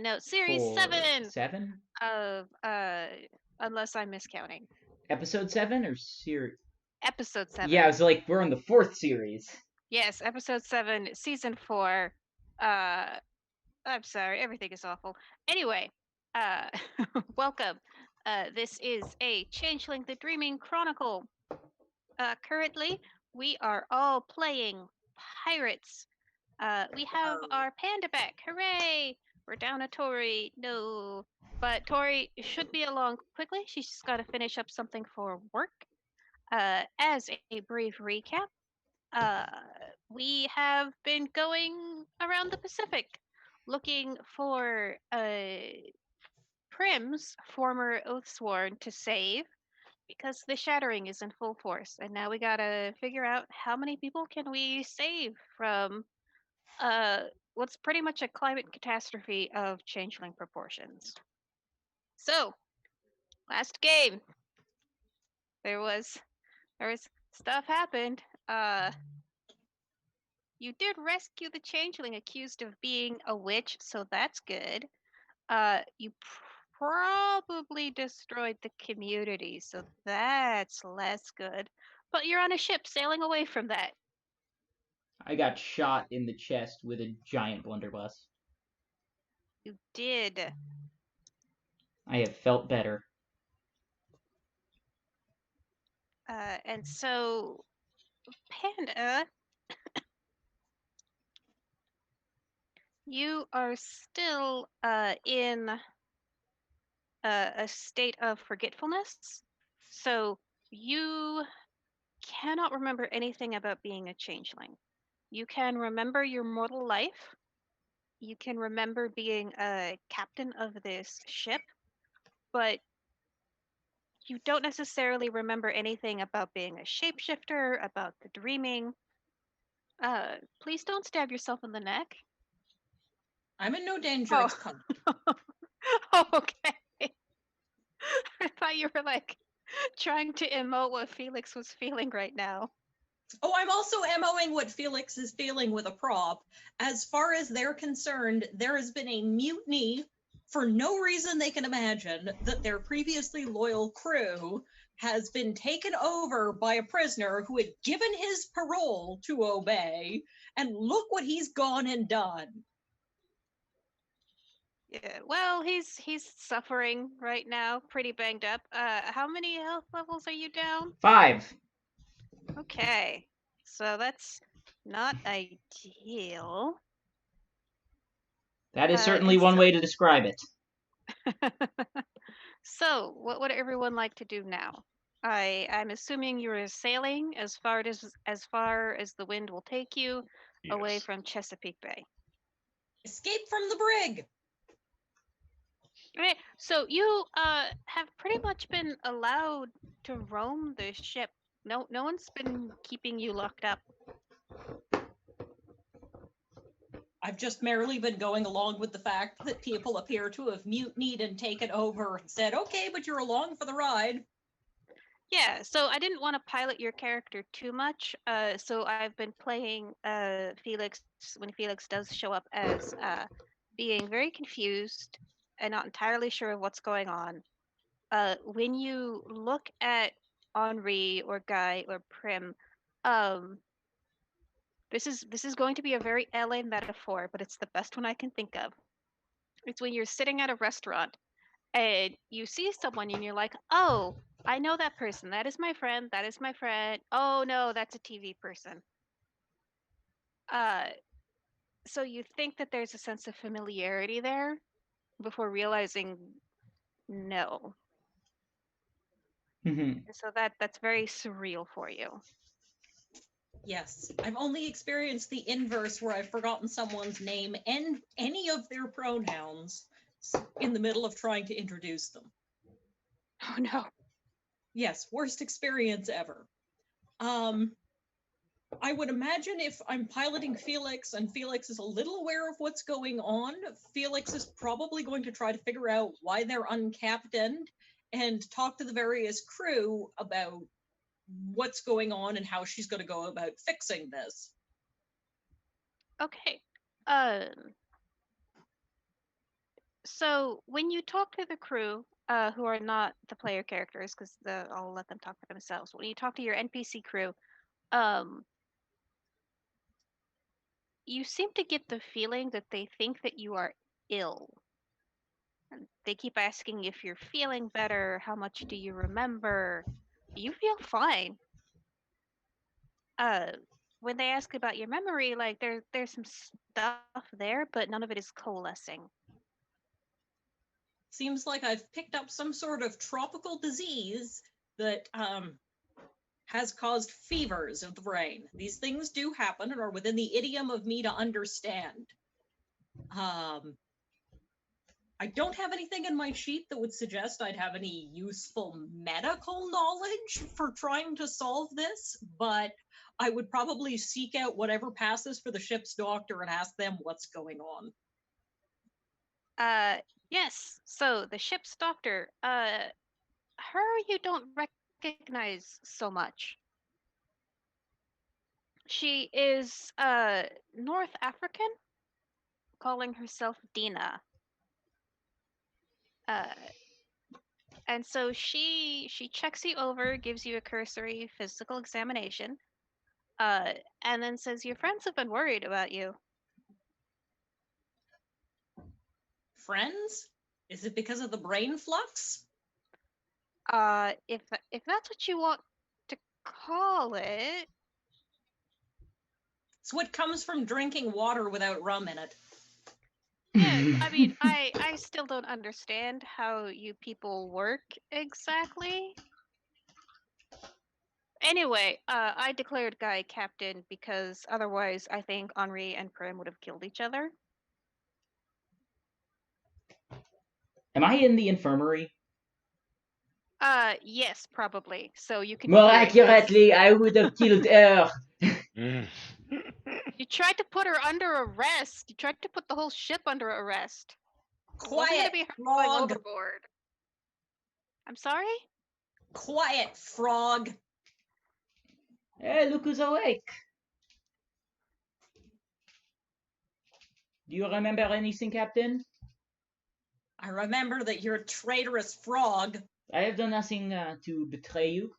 know. Series For 7 7? of, unless I'm miscounting. Episode 7 or series? Episode Yeah, I 7. was like, we're on the 4th series. Yes, episode 7, season 4. Uh, I'm sorry, everything is awful. Anyway, uh, welcome. This is a Changeling the Dreaming Chronicle. Currently, we are all playing pirates. We have our panda back. Hooray! We're down a Tori. No. But Tori should be along quickly. She's just got to finish up something for work. As a brief recap, uh, we have been going around the Pacific looking for Prim's former Oathsworn to save because the shattering is in full force, and now we gotta figure out how many people can we save from uh, what's pretty much a climate catastrophe of changeling proportions. So, last game, there was stuff happened. You did rescue the changeling accused of being a witch, so that's good. You probably destroyed the community, so that's less good. But you're on a ship sailing away from that. I got shot in the chest with a giant blunderbuss. You did. I have felt better. And so, Panda, you are still in a state of forgetfulness. So, you cannot remember anything about being a changeling. You can remember your mortal life. You can remember being a captain of this ship, but you don't necessarily remember anything about being a shapeshifter, about the dreaming. Please don't stab yourself in the neck. I'm in no danger. Oh. It's coming. Oh, okay. I thought you were like trying to emote what Felix was feeling right now. Oh, I'm also MOing what Felix is feeling with a prop. As far as they're concerned, there has been a mutiny for no reason they can imagine that their previously loyal crew has been taken over by a prisoner who had given his parole to obey, and look what he's gone and done. Yeah, well, he's suffering right now, pretty banged up. How many health levels are you down? 5. Okay, so that's not ideal. That is certainly And one way to describe it. so, what would everyone like to do now? I'm assuming you're sailing as far as the wind will take you away Yes. from Chesapeake Bay. Escape from the brig! Okay, so you have pretty much been allowed to roam the ship. No one's been keeping you locked up. I've just merely been going along with the fact that people appear to have mutinied and taken over and said, okay, but you're along for the ride. Yeah, so I didn't want to pilot your character too much. So I've been playing Felix when Felix does show up as being very confused and not entirely sure of what's going on. When you look at Henri or Guy or Prim, um, this is going to be a very LA metaphor, but it's the best one I can think of. It's when you're sitting at a restaurant and you see someone and you're like, oh, I know that person. That is my friend. That is my friend. Oh no, that's a TV person. Uh, so you think that there's a sense of familiarity there before realizing no. So that's very surreal for you. Yes, I've only experienced the inverse where I've forgotten someone's name and any of their pronouns in the middle of trying to introduce them. Oh no. Yes, worst experience ever. I would imagine if I'm piloting Felix and Felix is a little aware of what's going on, Felix is probably going to try to figure out why they're uncaptained and talk to the various crew about what's going on and how she's going to go about fixing this. Okay. Um So when you talk to the crew, who are not the player characters, because I'll let them talk for themselves. When you talk to your NPC crew, um, you seem to get the feeling that they think that you are ill. And they keep asking if you're feeling better, how much do you remember? You feel fine. Uh, when they ask about your memory, like there's some stuff there, but none of it is coalescing. Seems like I've picked up some sort of tropical disease that has caused fevers of the brain. These things do happen and are within the idiom of me to understand. I don't have anything in my sheet that would suggest I'd have any useful medical knowledge for trying to solve this, but I would probably seek out whatever passes for the ship's doctor and ask them what's going on. Yes. So the ship's doctor, her you don't recognize so much. She is North African, calling herself Dina. Uh, and so she checks you over, gives you a cursory physical examination, uh, and then says your friends have been worried about you. Friends? Is it because of the brain flux? If that's what you want to call it, It's what comes from drinking water without rum in it. yeah. I mean, I still don't understand how you people work exactly. Anyway, I declared Guy captain because otherwise I think Henri and Prim would have killed each other. Am I in the infirmary? Yes, probably. So you can More hear this. accurately, I would have killed her. You tried to put her under arrest. You tried to put the whole ship under arrest. It wasn't Quiet, gonna be her going frog. overboard. I'm sorry? Quiet, frog. Hey, look who's awake. Do you remember anything, Captain? I remember that you're a traitorous frog. I have done nothing to betray you.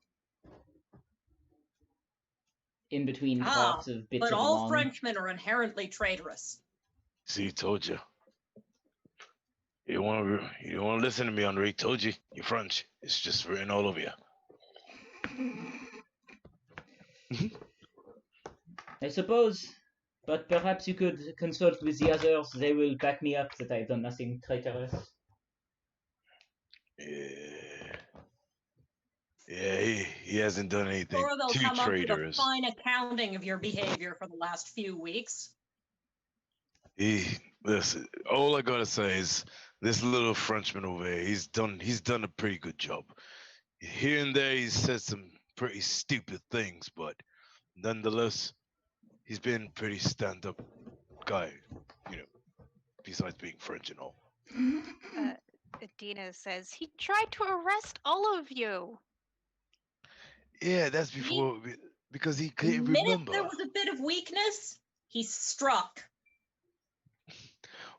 In between coughs of bits But of all lung. Frenchmen are inherently traitorous. See, told you. You don't want to listen to me, Andre. Told you. You're French. It's just written all over you. I suppose. But perhaps you could consult with the others. They will back me up that I've done nothing traitorous. Yeah. Yeah, he hasn't done anything Or they'll too come up with a traitorous. fine accounting of your behavior for the last few weeks. Listen, all I gotta say is this little Frenchman over here, he's done a pretty good job. Here and there he's said some pretty stupid things, but nonetheless, he's been a pretty stand-up guy, you know, besides being French and all. Dina says he tried to arrest all of you. Yeah, that's before because he The couldn't minute remember. there was a bit of weakness, he struck.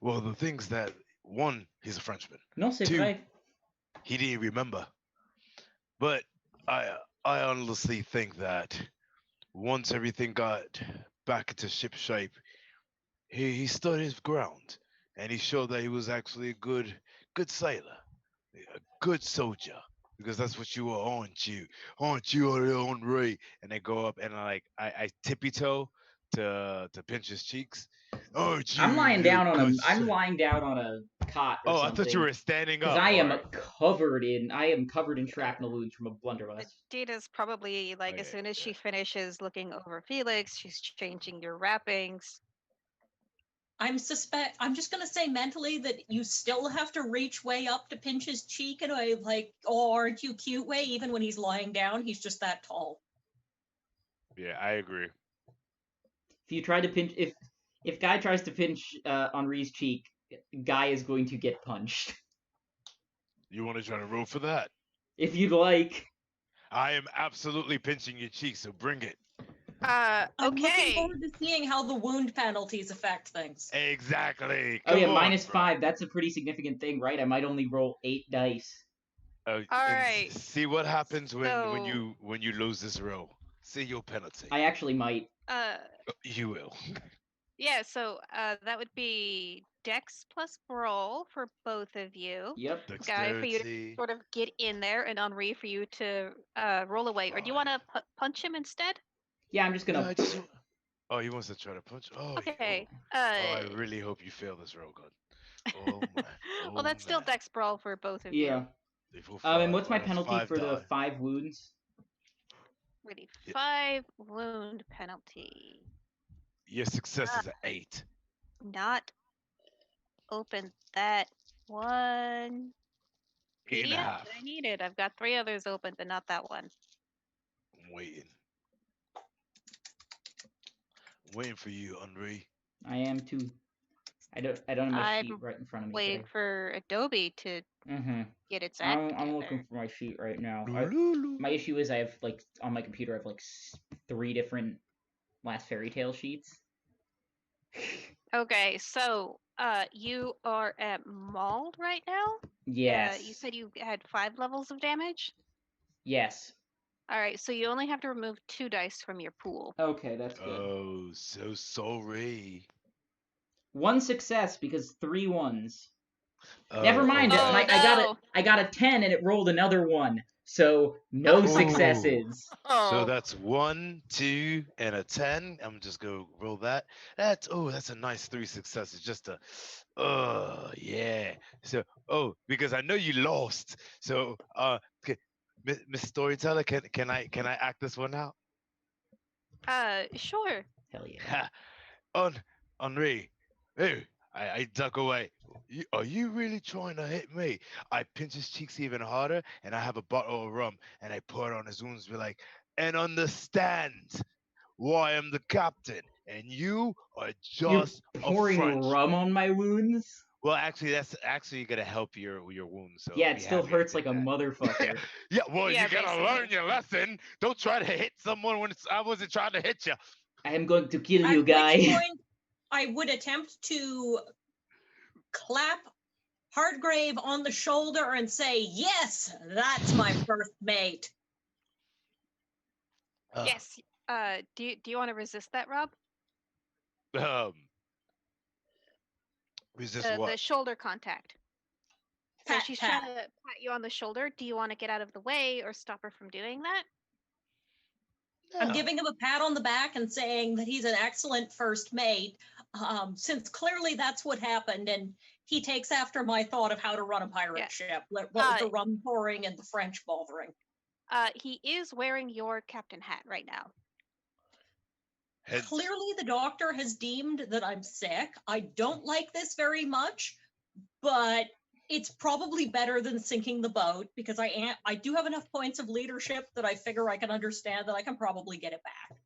Well, the thing's that one, he's a Frenchman. Non, c'est Two, vrai. he didn't remember. But I honestly think that once everything got back into ship shape, he stood his ground and he showed that he was actually a good sailor, a good soldier. Because that's what you are, aren't you? Aren't you, Henri? And they go up and I tippy toe to pinch his cheeks. Aren't you? I'm lying you down on good a. I'm sa- lying down on a cot or Oh, something. I thought you were standing Because up. I am Alright. covered in shrapnel wounds from a blunderbuss. Dina's probably like, as Okay, soon as she yeah. finishes looking over Felix, she's changing your wrappings. I'm just gonna say mentally that you still have to reach way up to pinch his cheek in a like, oh, aren't you cute way, even when he's lying down, he's just that tall. Yeah, I agree. If you try to pinch, if Guy tries to pinch Henri's cheek, Guy is going to get punched. You want to try to roll for that? If you'd like. I am absolutely pinching your cheek, so bring it. I'm looking Okay. forward to seeing how the wound penalties affect things. Exactly. Oh yeah, Come on, bro. -5. That's a pretty significant thing, right? I might only roll 8 dice. All And right. see what happens when So, you lose this row. See your penalty. I actually might. You will. yeah. So, that would be Dex plus Brawl for both of you. Yep. Guy for you to Dexterity. sort of get in there, and Henri for you to roll away. Or do you want to punch him instead? Yeah, I'm just No, gonna. I just. Oh, he wants to try to punch. Oh, Okay. oh, I really hope you fail this roll, God. Oh my. well, Oh that's still man. Dex Brawl for both of Yeah. you. 3, 4, And 5. what's Oh, my that's penalty 5 for the die. 5 wounds? Really, Yeah. 5 wound penalty. Your success Ah, is an 8. not open that one. 8.5. PDF that I needed. I've got 3 others open, but not that one. I'm waiting. I'm waiting for you, Henri. I am too. I don't have my sheet I'm right in front of me waiting today. for Adobe to Mm-hmm. get its act I'm together. looking for my sheet right now. Lululu. My issue is I have like on my computer I have like 3 different last fairy tale sheets. Okay, so you are at mauled right now. Yes. You said you had 5 levels of damage. Yes. All right, so you only have to remove 2 dice from your pool. Okay, that's good. Oh, so sorry. 1 success because 3 ones. Oh, Never mind. Oh, no. I got a 10 and it rolled another 1. So no Oh. successes. So that's 1, 2, and a 10. I'm just gonna roll that. That's a nice 3 successes. Just a, yeah. So because I know you lost. So Miss Storyteller, can I act this one out? Sure. Hell yeah. Henri, hey, I duck away. Are you really trying to hit me? I pinch his cheeks even harder, and I have a bottle of rum, and I pour it on his wounds, be like, and understand why I'm the captain, and you are You're just a pouring French. rum on my wounds? Well, actually, that's actually gonna help your wounds. So Yeah, it be still happy I hurts did like a that. motherfucker. Yeah, well, Yeah, you gotta basically. learn your lesson. Don't try to hit someone when I wasn't trying to hit you. I am going to kill At you, which guy. point, I would attempt to clap Hardgrave on the shoulder and say, "Yes, that's my first mate." Uh, Yes. Do you want to resist that, Rob? um, resist The what? shoulder contact. So Pat, she's pat. trying to pat you on the shoulder. Do you want to get out of the way or stop her from doing that? I'm No. giving him a pat on the back and saying that he's an excellent first mate, since clearly that's what happened, and he takes after my thought of how to run a pirate Yeah. ship, what with the rum pouring and the French bothering. He is wearing your captain hat right now. Hence, Clearly, the doctor has deemed that I'm sick. I don't like this very much, but it's probably better than sinking the boat because I do have enough points of leadership that I figure I can understand that I can probably get it back.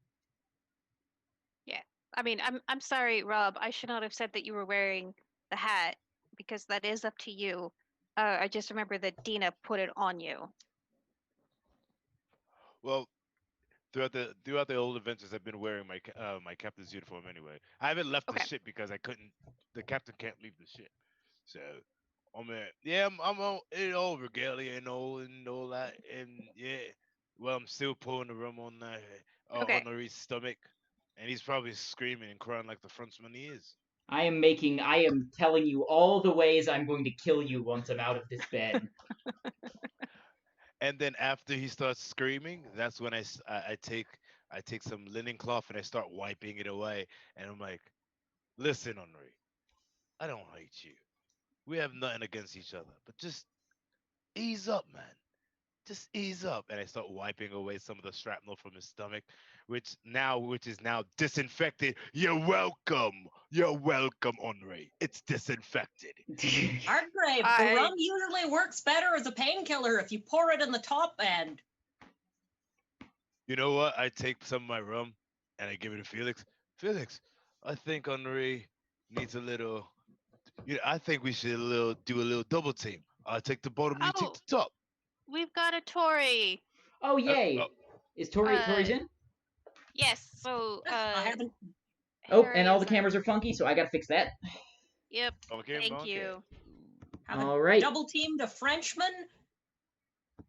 Yeah. I mean, I'm sorry, Rob. I should not have said that you were wearing the hat because that is up to you. I just remember that Dina put it on you. well, throughout the old adventures, I've been wearing my captain's uniform anyway. I haven't left the Okay. ship because I couldn't. The captain can't leave the ship, so I mean, yeah, I'm on in all regalia and all that, and yeah. Well, I'm still pulling the rum on that Okay. on Nari's stomach, and he's probably screaming and crying like the Frenchman he is. I am telling you all the ways I'm going to kill you once I'm out of this bed. And then after he starts screaming, that's when I take some linen cloth and I start wiping it away, and I'm like, listen, Henri, I don't hate you. We have nothing against each other, but just ease up, man. Just ease up. And I start wiping away some of the shrapnel from his stomach, which is now disinfected. You're welcome. You're welcome, Henri. It's disinfected. Hardgrave, the rum usually works better as a painkiller if you pour it in the top end. You know what? I take some of my rum and I give it to Felix. Felix, I think Henri needs a little. I think we should do a little double team. I take the bottom, you take Oh, the top. we've got a Tory. Oh Uh, yay! uh, Is Tori's in? Yes. So I haven't. Oh, and Harry all the is our. cameras are funky, so I gotta fix that. Yep. Okay, Thank monkey. you. Haven't All right. double teamed a Frenchman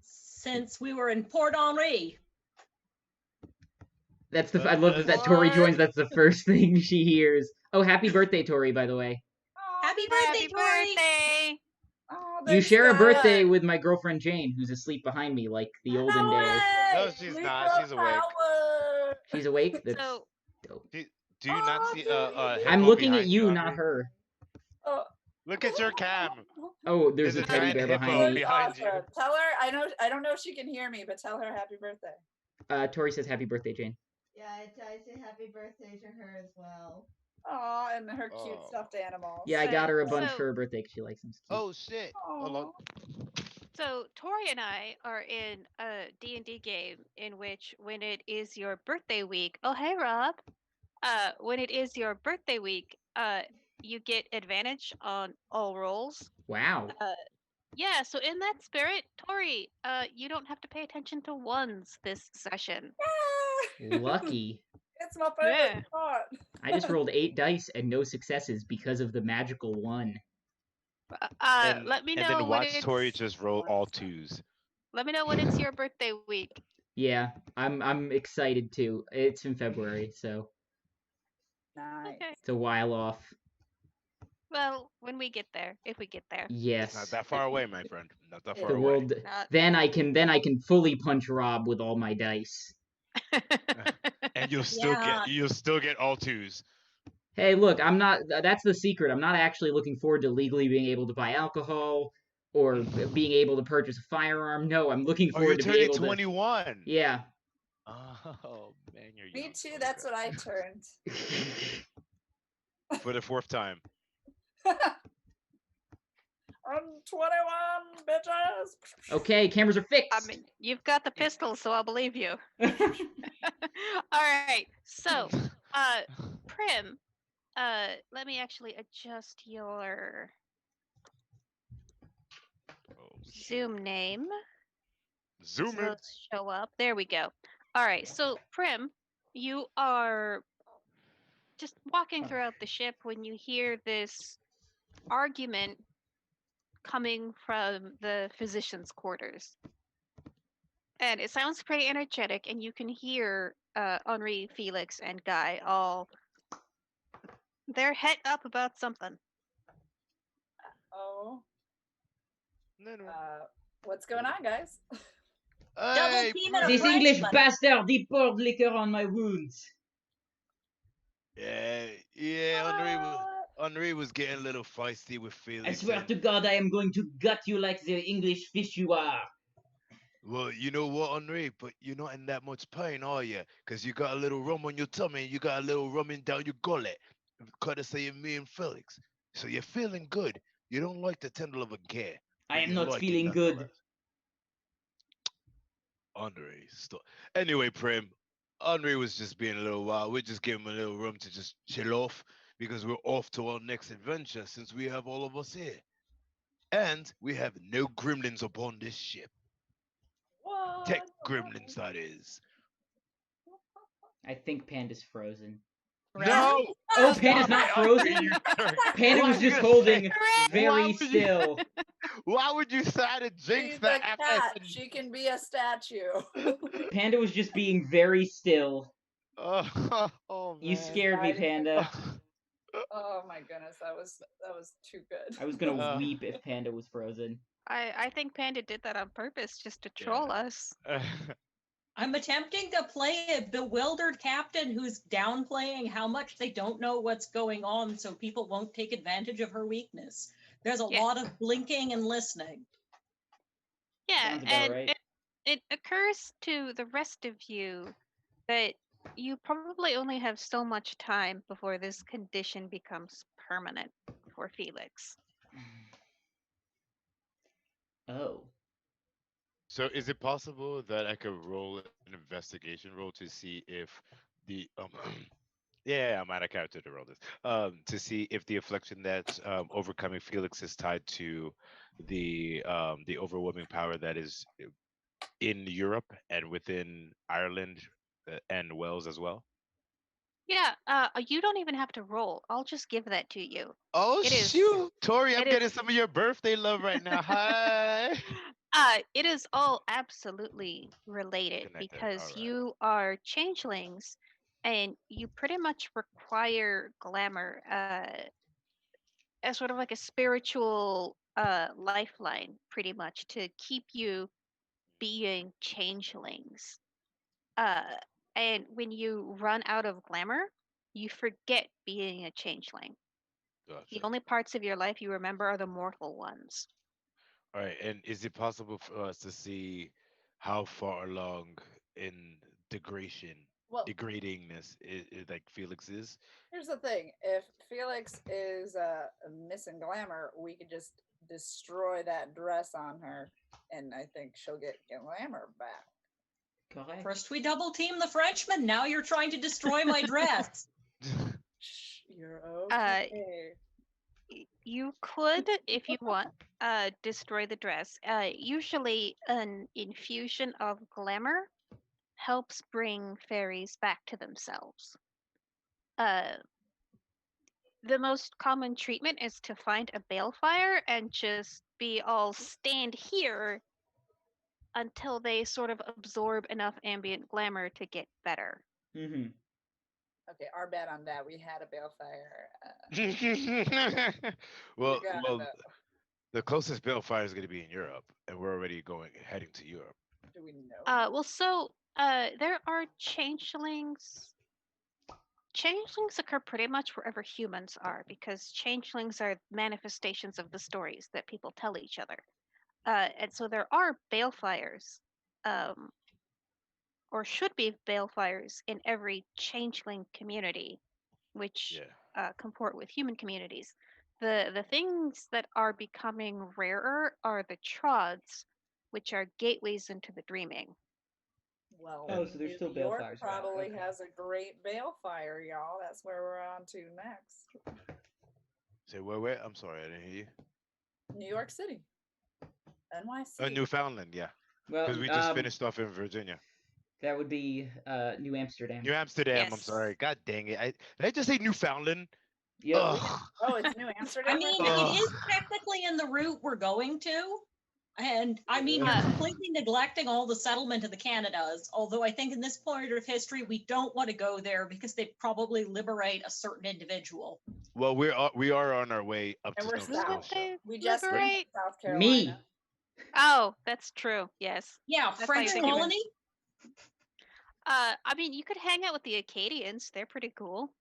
since we were in Port Henri. That's the. I love that Tori joins. That's the first thing she hears. Oh, happy birthday, Tori! By the way, Happy birthday, Happy Tori! birthday! Oh, you thanks, share a birthday guys. with my girlfriend Jane, who's asleep behind me, like the olden No days. way! No, she's not. Libra She's awake. power! She's awake. That's So dope. Do you not Oh, see dude. I'm hippo looking at behind you, you, not Henry? her. Oh. Look at your cam. Oh, there's There's a a teddy giant bear hippo behind me. behind you. Awesome. Tell her I don't know if she can hear me, but tell her happy birthday. Tori says happy birthday, Jane. Yeah, I say happy birthday to her as well. Oh, and her cute Oh. stuffed animals. Yeah, I got her a bunch So- for her birthday because she likes them. It's cute. Oh shit. Hold on. So Tori and I are in a D&D game in which when it is your birthday week, oh hey Rob, when it is your birthday week, you get advantage on all rolls. Wow. Yeah, so in that spirit, Tori, you don't have to pay attention to ones this session. Lucky. It's my favorite Yeah. part. I just rolled 8 dice and no successes because of the magical one. Let me know and then when watch it's Tori just roll all twos. let me know when it's your birthday week. Yeah, I'm excited too. It's in February, so Nice. Okay. it's a while off. Well, when we get there, if we get there. Yes. It's not that far away, my friend. Not that far The away. world. Not- Then I can fully punch Rob with all my dice. And you'll still Yeah. get all twos. Hey, look, I'm not. That's the secret. I'm not actually looking forward to legally being able to buy alcohol or being able to purchase a firearm. No, I'm looking Oh, you're forward to being turning able to. 21. Yeah. Oh man, you're Me young. too, that's what I turned. For the 4th time. I'm 21, bitches. Okay, cameras are fixed. I mean, you've got the pistol, so I'll believe you. All right. So, Prim, let me actually adjust your Oh, Zoom name. Zoom So in. those show up. There we go. All right. So, Prim, you are just walking throughout the ship when you hear this argument coming from the physician's quarters. And it sounds pretty energetic, and you can hear Henri, Felix, and Guy all. They're het up about something. Oh, No, no. what's going on, guys? Hey, team and a This Prim. English Frenchman. bastard, he poured liquor on my wounds. Yeah. Henri was getting a little feisty with Felix. I swear and- to God, I am going to gut you like the English fish you are. Well, you know what, Henri? But you're not in that much pain, are you? Because you got a little rum on your tummy and you got a little rum in down your gullet. Courtesy of me and Felix. So you're feeling good. You don't like the tendril of a care. I but am you not like it feeling good. nonetheless. Henri, stop. Anyway, Prim, Henri was just being a little wild. We just gave him a little room to just chill off because we're off to our next adventure since we have all of us here. And we have no gremlins upon this ship. What? Tech gremlins, that is. I think Panda's frozen. No! Oh, Panda's not frozen? You jerk. Panda Why was just would you holding say- very Why would you- still. Why would you try to jinx She's a that after I cat. said- She can be a statue. Panda was just being very still. Oh, You man. scared me, Hiding her Panda. Oh my goodness, that was too good. I was gonna Uh. weep if Panda was frozen. I think Panda did that on purpose just to troll us. I'm attempting to play a bewildered captain who's downplaying how much they don't know what's going on so people won't take advantage of her weakness. There's a Yeah. lot of blinking and listening. Yeah, Sounds about and right. it occurs to the rest of you that you probably only have so much time before this condition becomes permanent for Felix. Oh. So is it possible that I could roll an investigation roll to see if the yeah, I'm out of character to roll this. To see if the affliction that's overcoming Felix is tied to the overwhelming power that is in Europe and within Ireland and Wells as well? Yeah, you don't even have to roll. I'll just give that to you. Oh It is. shoot, Tori, I'm It is. getting some of your birthday love right now. Hi. It is all absolutely related Connected. All because right. you are changelings, and you pretty much require glamour as sort of like a spiritual lifeline, pretty much, to keep you being changelings. Uh, and when you run out of glamour, you forget being a changeling. The Gotcha. only parts of your life you remember are the mortal ones. All right, and is it possible for us to see how far along in Well, degradingness like Felix is? here's the thing: if Felix is missing glamour, we could just destroy that dress on her, and I think she'll get glamour back. Correct. First we double team the Frenchman, now you're trying to destroy my dress. Shh, you're Uh, okay. you could, if you want, destroy the dress. Usually, an infusion of glamour helps bring fairies back to themselves. Uh, the most common treatment is to find a balefire and just be all stand here until they sort of absorb enough ambient glamour to get better. Mm-hmm. Okay, our bad on that. We had a balefire. well, We got well, the closest Balefire is going to be in Europe, and we're already heading to Europe. Do we know? There are changelings. Changelings occur pretty much wherever humans are because changelings are manifestations of the stories that people tell each other. And so there are balefires, um, or should be balefires in every changeling community, which Yeah. comport with human communities. The things that are becoming rarer are the trods, which are gateways into the dreaming. Well, Oh, so there's New still York balefires around. probably Okay. has a great balefire, y'all. That's where we're on to next. Say, wait, I'm sorry, I didn't hear you. New York City, NYC. Newfoundland, yeah. Well, Because we just finished off in Virginia. that would be New Amsterdam. New Amsterdam, I'm Yes. sorry. God dang it. Did I just say Newfoundland? Yep. Ugh. Oh, it's New Amsterdam. I mean, right? it is technically in the route we're going to. And I mean, you're Uh, completely neglecting all the settlement of the Canadas. Although I think in this point of history, we don't want to go there because they probably liberate a certain individual. Well, we are on our way up And to we're Nova who would south. Scotia. they We just We're- went to liberate? South Carolina. Me. Oh, that's true. Yes. Yeah, That's French how you think of it. colony. I mean, you could hang out with the Acadians. They're pretty cool.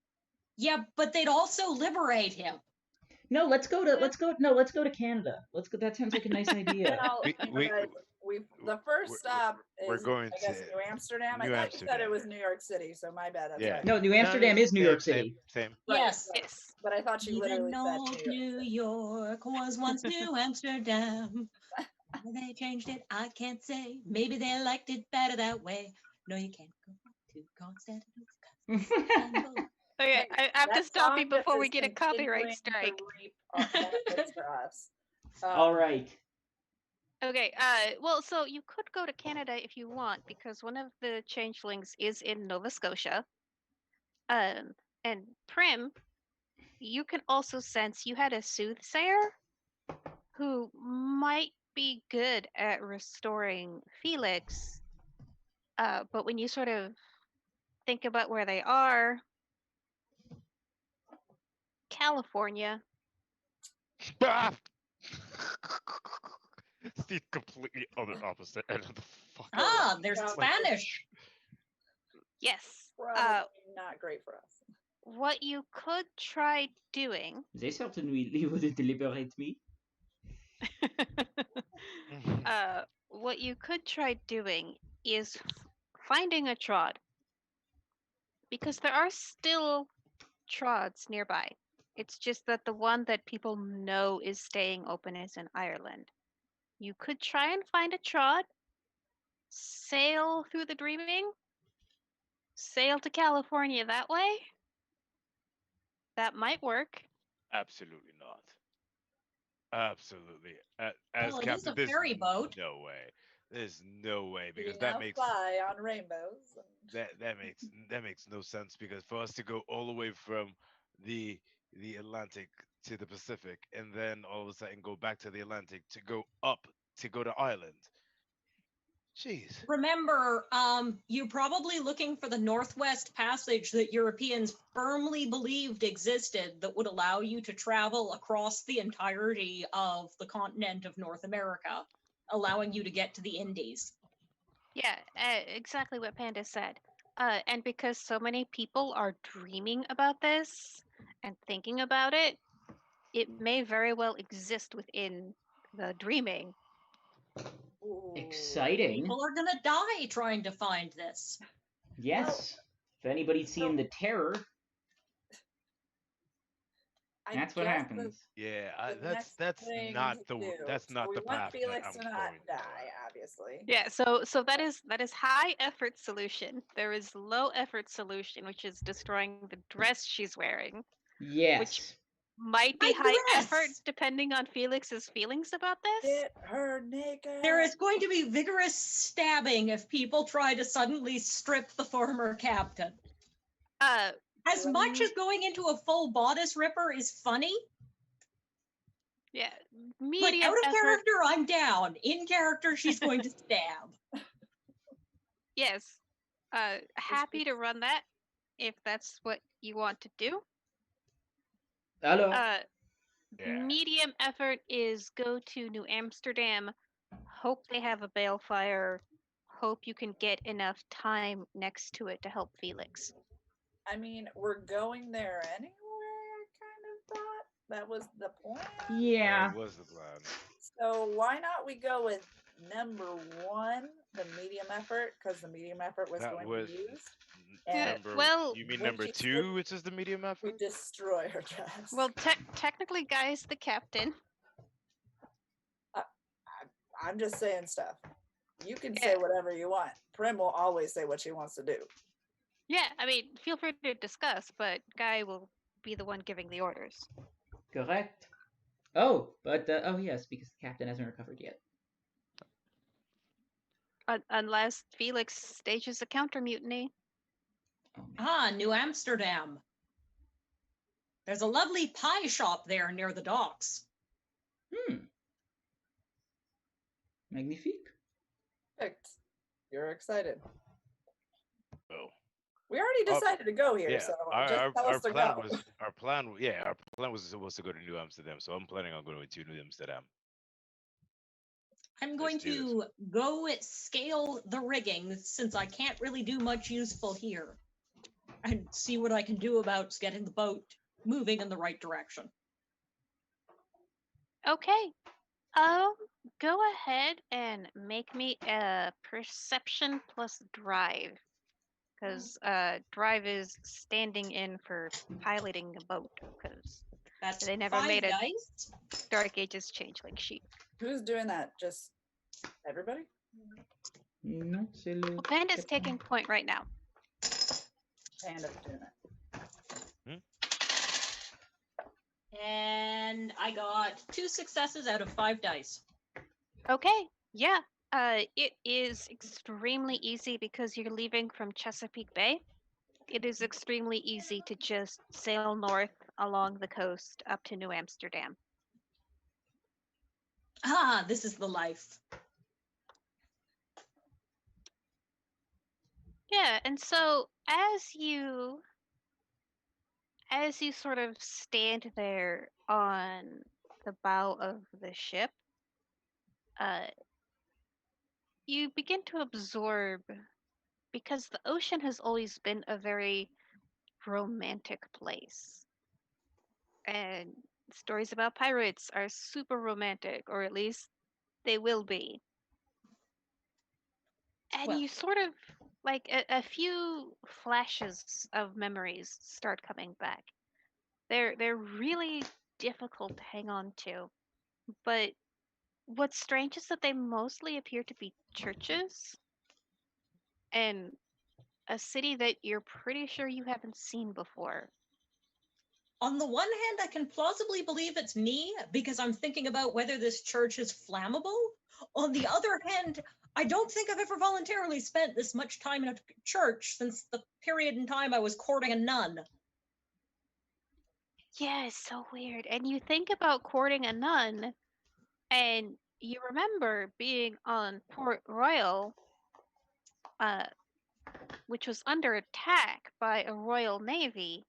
Yeah, but they'd also liberate him. No, let's go to Canada. Let's go. That sounds like a nice idea. Well, We- guys, the first we're- stop we're is, going I guess, to New Amsterdam. New I thought you said it Amsterdam. was New York City, so my bad. That's Yeah. right. No, New Amsterdam is New York City. Same. Right, Yes. right. Yes. But I thought you literally Even said old New York New City. York was once New Amsterdam. Why they changed it, I can't say. Maybe they liked it better that way. No, you can't go to Constantinople. Okay, I have to That stop you song just before we is get a copyright continuing strike. to reap benefits for us. All right. Okay, well, so you could go to Canada if you want, because one of the changelings is in Nova Scotia. Um, and Prim, you can also sense you had a soothsayer who might be good at restoring Felix. But when you sort of think about where they are, California. Ah! It's the completely other opposite end of the fucking. Ah, there's Yeah. Spanish. Yes. Probably not great for us. What you could try doing. They certainly would deliberate me. What you could try doing is finding a trod, because there are still trods nearby. It's just that the one that people know is staying open is in Ireland. You could try and find a trod, sail through the dreaming, sail to California that way. That might work. Absolutely not. Absolutely. As Well, it is captain, a there's ferry boat. no way. There's no way You because now fly on rainbows. that makes no sense because for us to go all the way from the Atlantic to the Pacific and then all of a sudden go back to the Atlantic to go up to go to Ireland. Jeez. Remember, you're probably looking for the Northwest Passage that Europeans firmly believed existed that would allow you to travel across the entirety of the continent of North America, allowing you to get to the Indies. Yeah, exactly what Panda said. And because so many people are dreaming about this and thinking about it, it may very well exist within the dreaming. Ooh. Exciting. People are gonna die trying to find this. Yes. If anybody's seen so- The Terror, I that's what guess happens. Yeah, the next that's thing not to the do. that's not So we the want path that Felix I'm to not going die, down. obviously. Yeah, so that is high effort solution. There is low effort solution, which is destroying the dress she's wearing, Yes. might be My high dress! effort depending on Felix's feelings about this. Get her naked. There is going to be vigorous stabbing if people try to suddenly strip the former captain. Uh, As much as going into a full bodice ripper is funny, yeah, like medium out of effort. character, I'm down. In character, she's going to stab. Yes, happy to run that if that's what you want to do. Hello. Yeah. Medium effort is go to New Amsterdam, hope they have a balefire, hope you can get enough time next to it to help Felix. I mean, we're going there anyway, I kind of thought. That was the plan. Yeah. That was the plan. So why not we go with number 1, the medium effort, because the medium effort was That going was to be used. Yeah, And well, you mean when number she 2, said which is the medium we effort? destroy her dress. well, technically, Guy's the captain. I'm just saying stuff. You can Yeah. say whatever you want. Prim will always say what she wants to do. Yeah, I mean, feel free to discuss, but Guy will be the one giving the orders. Correct. Oh, but oh yes, because the captain hasn't recovered yet. Unless Felix stages a counter mutiny. Oh, man. Ah, New Amsterdam. There's a lovely pie shop there near the docks. Magnifique. Perfect. You're excited. Oh. We already decided to go here, Yeah. so just tell us to plan go. was our plan was supposed to go to New Amsterdam, so I'm planning on going to New Amsterdam. I'm going Let's do to go scale the rigging since I can't really do much useful here and see what I can do about getting the boat moving in the right direction. Okay. Go ahead and make me a perception plus drive. Because drive is standing in for piloting a boat. Because That's they never 5 made a dice. Dark Ages Changeling sheet. Who's doing that? Just everybody? No, c'est le Well, Panda's captain. taking point right now. Panda's doing it. And I got 2 successes out of 5 dice. Okay, yeah. It is extremely easy because you're leaving from Chesapeake Bay. It is extremely easy to just sail north along the coast up to New Amsterdam. Ah, this is the life. Yeah, and so as you sort of stand there on the bow of the ship, you begin to absorb, because the ocean has always been a very romantic place. And stories about pirates are super romantic, or at least they will be. And Well- you sort of, like, a few flashes of memories start coming back. They're really difficult to hang on to. But what's strange is that they mostly appear to be churches and a city that you're pretty sure you haven't seen before. On the one hand, I can plausibly believe it's me because I'm thinking about whether this church is flammable. On the other hand, I don't think I've ever voluntarily spent this much time in a church since the period in time I was courting a nun. Yeah, it's so weird. And you think about courting a nun, and you remember being on Port Royal, uh, which was under attack by a Royal Navy,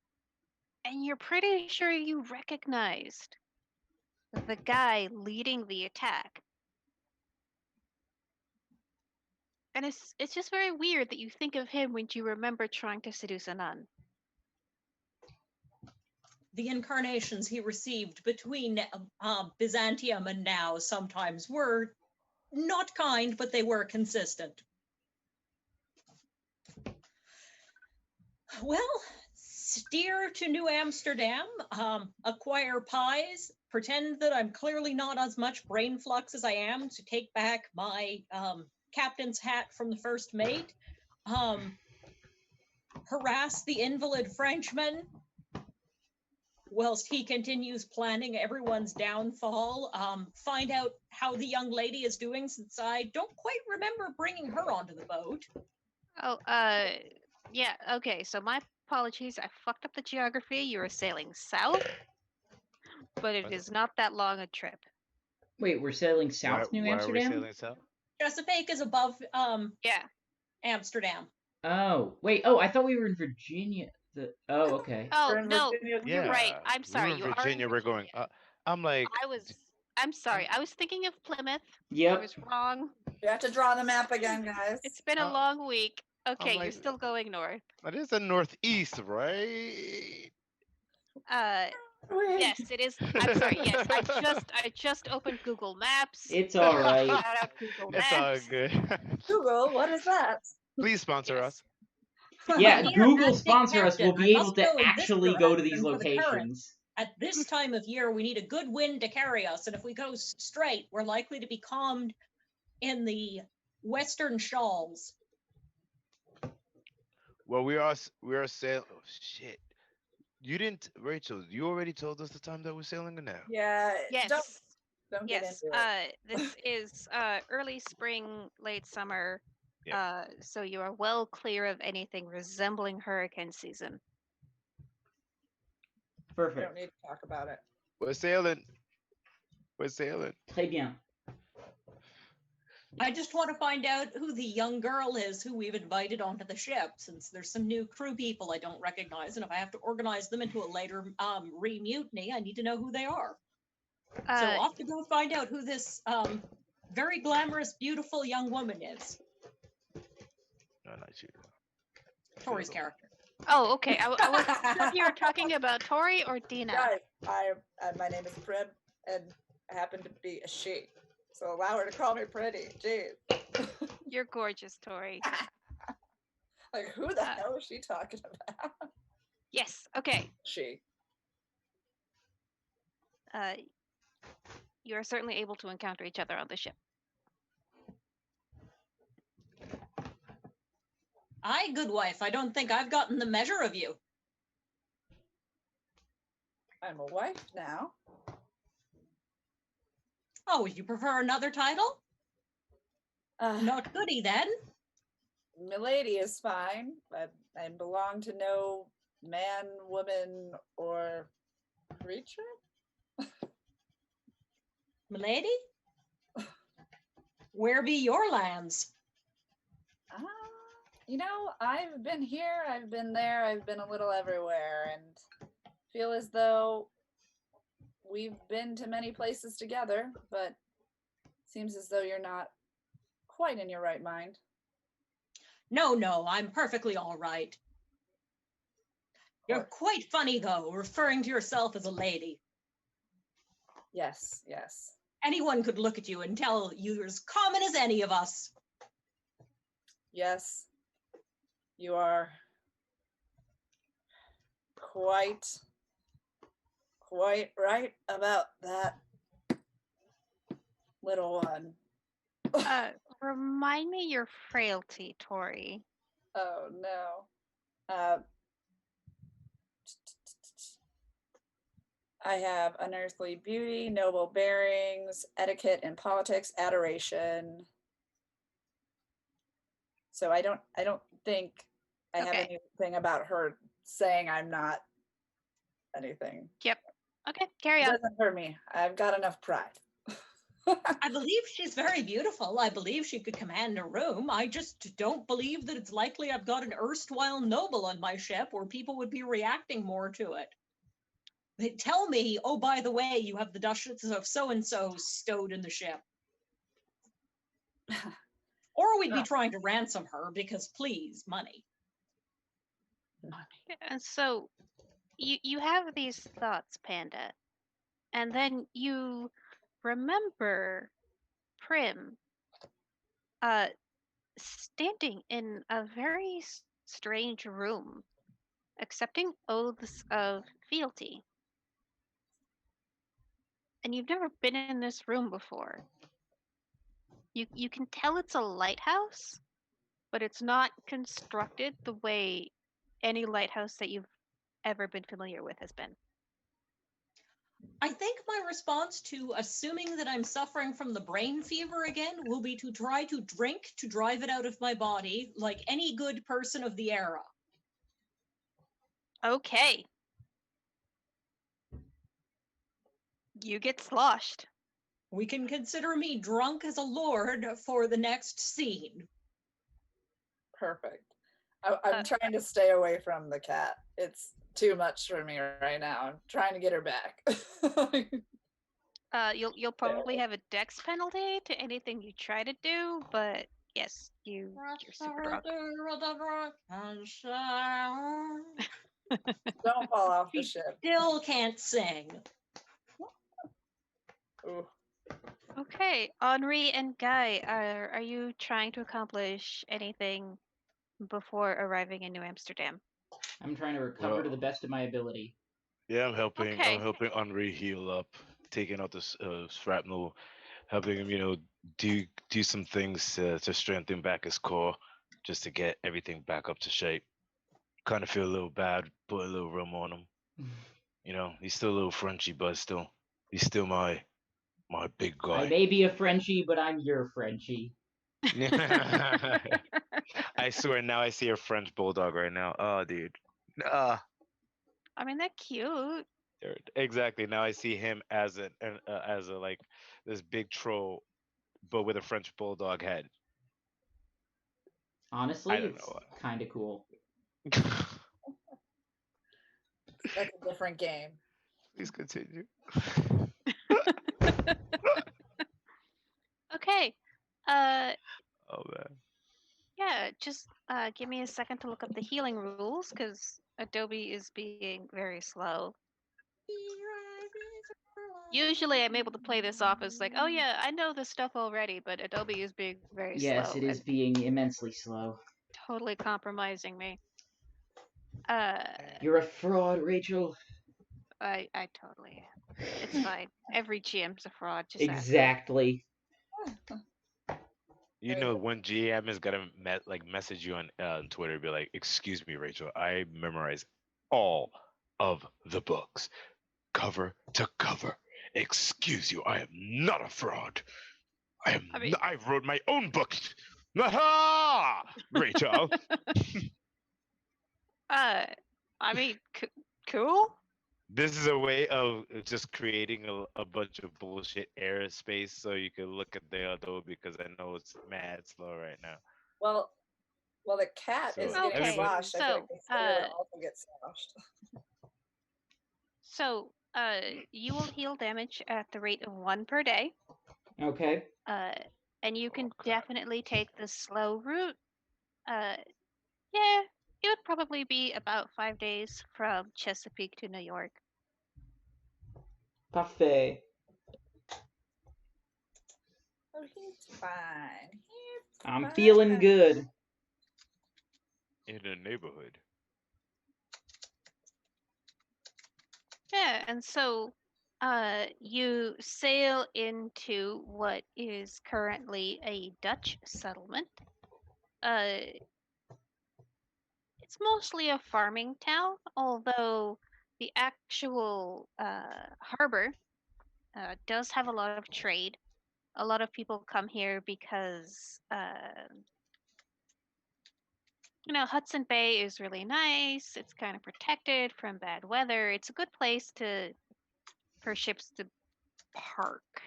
and you're pretty sure you recognized the guy leading the attack. And it's just very weird that you think of him when you remember trying to seduce a nun. The incarnations he received between Byzantium and now sometimes were not kind, but they were consistent. Well, steer to New Amsterdam, acquire pies, pretend that I'm clearly not as much brain flux as I am to take back my captain's hat from the first mate, harass the invalid Frenchman whilst he continues planning everyone's downfall, find out how the young lady is doing since I don't quite remember bringing her onto the boat. Oh, yeah, okay, so my apologies. I fucked up the geography. You were sailing south, but it is not that long a trip. Wait, we're sailing south New Why are we Amsterdam? sailing south? Chesapeake is above Yeah. Amsterdam. Oh, wait. Oh, I thought we were in Virginia. Oh, okay. Oh, We're in no, Virginia. you're right. Yeah, I'm we sorry. were in You are in Virginia. We're going. Virginia. I'm like, I'm sorry. I was thinking of Plymouth. I Yep. was wrong. You have to draw the map again, guys. It's been a long week. Okay, you're like- still going north. that is the northeast, right? Wait. Yes, it is. I'm sorry. Yes, I just opened Google Maps. It's all right. Shout out Google It's all Maps. good. Google, what is that? Please sponsor Yes. us. Yeah, Dear Google acting sponsor us. We'll captain, be I able must to go in this actually go to these direction for the current. locations. At this time of year, we need a good wind to carry us, and if we go straight, we're likely to be calmed in the western shawls. Well, we are sailing. Oh, shit. You didn't, Rachel. You already told us the time that we're sailing, or no? Yeah. Yes. Don't get Yes. into it. This is early spring, late summer. Yep. So you are well clear of anything resembling hurricane season. We Perfect. don't need to talk about it. We're sailing. We're sailing. Très bien. I just want to find out who the young girl is who we've invited onto the ship, since there's some new crew people I don't recognize, and if I have to organize them into a later re-mutiny, I need to know who they are. So off to go find out who this very glamorous, beautiful young woman is. No, not you. Tori's character. Oh, okay. I wasn't sure if you were talking about Tori or Dina. Guys, my name is Prim, and I happen to be a she. So allow her to call me pretty. Jeez. You're gorgeous, Tori. Like, who the hell is she talking about? Yes. Okay. She. You are certainly able to encounter each other on the ship. Aye, good wife. I don't think I've gotten the measure of you. I'm a wife now. Oh, would you prefer another title? Not goody then. Milady is fine, but I belong to no man, woman, or creature. Milady? Where be your lands? You know, I've been here, I've been there, I've been a little everywhere, and feel as though we've been to many places together, but seems as though you're not quite in your right mind. No, I'm perfectly all right. You're quite funny, though, referring to yourself as a lady. Yes. Anyone could look at you and tell you're as common as any of us. Yes, you are quite right about that, little one. Remind me your frailty, Tori. Oh no. I have unearthly beauty, noble bearings, etiquette and politics, adoration. So I don't think I have Okay. anything about her saying I'm not anything. Yep. Okay, carry It on. doesn't hurt me. I've got enough pride. I believe she's very beautiful. I believe she could command a room. I just don't believe that it's likely I've got an erstwhile noble on my ship where people would be reacting more to it. They tell me, oh, by the way, you have the Duchess of so-and-so stowed in the ship. Or we'd be trying to ransom her because, please, money. And so you have these thoughts, Panda, and then you remember Prim standing in a very strange room, accepting oaths of fealty. And you've never been in this room before. You can tell it's a lighthouse, but it's not constructed the way any lighthouse that you've ever been familiar with has been. I think my response to assuming that I'm suffering from the brain fever again will be to try to drink to drive it out of my body like any good person of the era. Okay. You get sloshed. We can consider me drunk as a lord for the next scene. Perfect. I'm trying to stay away from the cat. It's too much for me right now. I'm trying to get her back. You'll probably have a dex penalty to anything you try to do, but yes, you're super drunk. Don't fall off the She ship. still can't sing. Ooh. Okay, Henri and Guy, are you trying to accomplish anything before arriving in New Amsterdam? I'm trying to recover to the best of my ability. Yeah, I'm helping. Okay. I'm helping Henri heal up, taking out this shrapnel, helping him, do some things to strengthen back his core, just to get everything back up to shape. Kind of feel a little bad, put a little rum on him. He's still a little Frenchy, but he's still my big I guy. may be a Frenchie, but I'm your Frenchie. I swear, now I see a French bulldog right now. Oh, dude. I mean, they're cute. Exactly. Now I see him as as a like this big troll, but with a French bulldog head. Honestly, I don't it's know. kind of cool. That's a different game. Please continue. Okay. Oh man. Yeah, just give me a second to look up the healing rules because Adobe is being very slow. Usually I'm able to play this off as like, oh yeah, I know this stuff already, but Adobe is being very Yes, slow it is and being immensely slow. totally compromising me. You're a fraud, Rachel. I totally am. It's fine. Every GM's a fraud, just ask me. Exactly. When GM is gonna message you on Twitter, be like, "Excuse me, Rachel, I memorize all of the books, cover to cover. Excuse you, I am not a fraud. I wrote my own books. Aha, Rachel." I mean, cool. This is a way of just creating a bunch of bullshit airspace so you can look at the Adobe because I know it's mad slow right now. Well, the cat So, is getting Okay, sloshed. I feel like so the slayer would also get sloshed. so you will heal damage at the rate of 1 per day. Okay. And you can definitely take the slow route. Yeah, it would probably be about 5 days from Chesapeake to New York. Parfait. Oh, he's fine. I'm feeling good. in the neighborhood. Yeah, and so you sail into what is currently a Dutch settlement. It's mostly a farming town, although the actual harbor does have a lot of trade. A lot of people come here because Hudson Bay is really nice. It's kind of protected from bad weather. It's a good place for ships to park.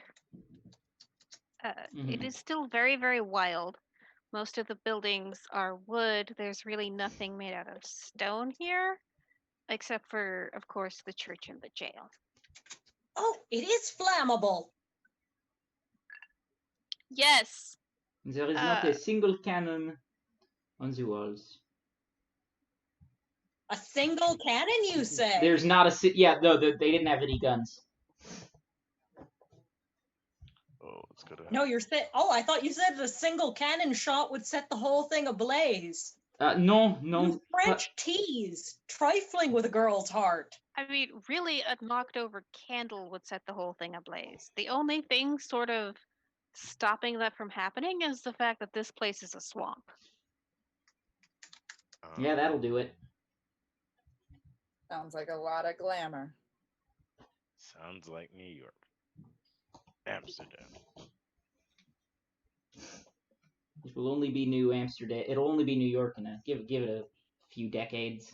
It Mhm. is still very, very wild. Most of the buildings are wood. There's really nothing made out of stone here, except for, of course, the church and the jail. Oh, it is flammable. Yes. There is not a single cannon on the walls. A single cannon, you say? There's not a no. They didn't have any guns. Oh, it's gonna No, you're saying. Oh, I thought you said a single cannon shot would set the whole thing ablaze. No. You French tease, trifling with a girl's heart. I mean, really, a knocked over candle would set the whole thing ablaze. The only thing sort of stopping that from happening is the fact that this place is a swamp. Yeah, that'll do it. Sounds like a lot of glamour. Sounds like New York. Amsterdam. It will only be New Amsterdam. It'll only be New York in give it a few decades.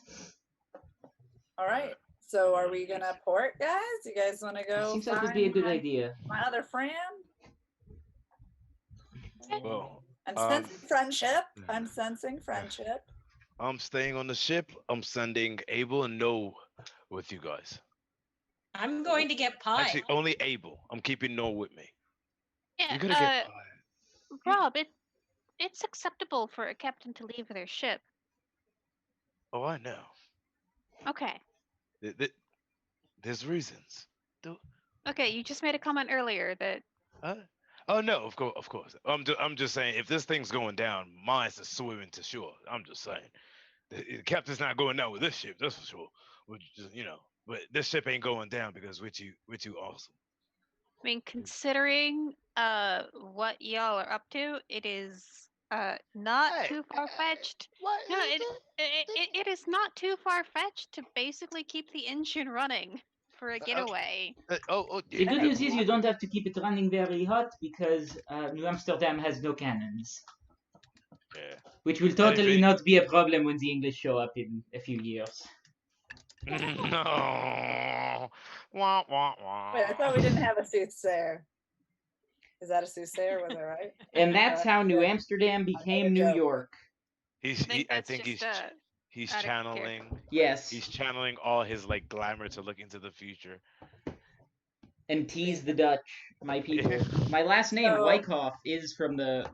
All right. So are we gonna port, guys? You guys want to go? Seems like it'd be a good find idea. my other friend. Well, I'm sensing friendship. I'm sensing friendship. I'm staying on the ship. I'm sending Abel and No with you guys. I'm going to get pie. Actually, only Abel. I'm keeping No with me. Yeah, You're gonna get pie. Rob, it's acceptable for a captain to leave their ship. Oh, I know. Okay. There's reasons. Okay, you just made a comment earlier that. Oh no, of course. I'm just saying, if this thing's going down, mine's is swimming to shore. I'm just saying, the captain's not going down with this ship. That's for sure. Which just, but this ship ain't going down because we're too awesome. I mean, considering what y'all are up to, it is not too far fetched. No, it is not too far fetched to basically keep the engine running for a getaway. The good news is you don't have to keep it running very hot because New Amsterdam has no cannons. Yeah. Which will totally not be a problem when the English show up in a few years. No. Wah, wah, wah. Wait, I thought we didn't have a soothsayer. Is that a soothsayer? Was I right? And that's how New Amsterdam became New York. I think he's channeling. Yes. He's channeling all his glamour to look into the future. And tease the Dutch, my people. My last name, Wyckoff, is from the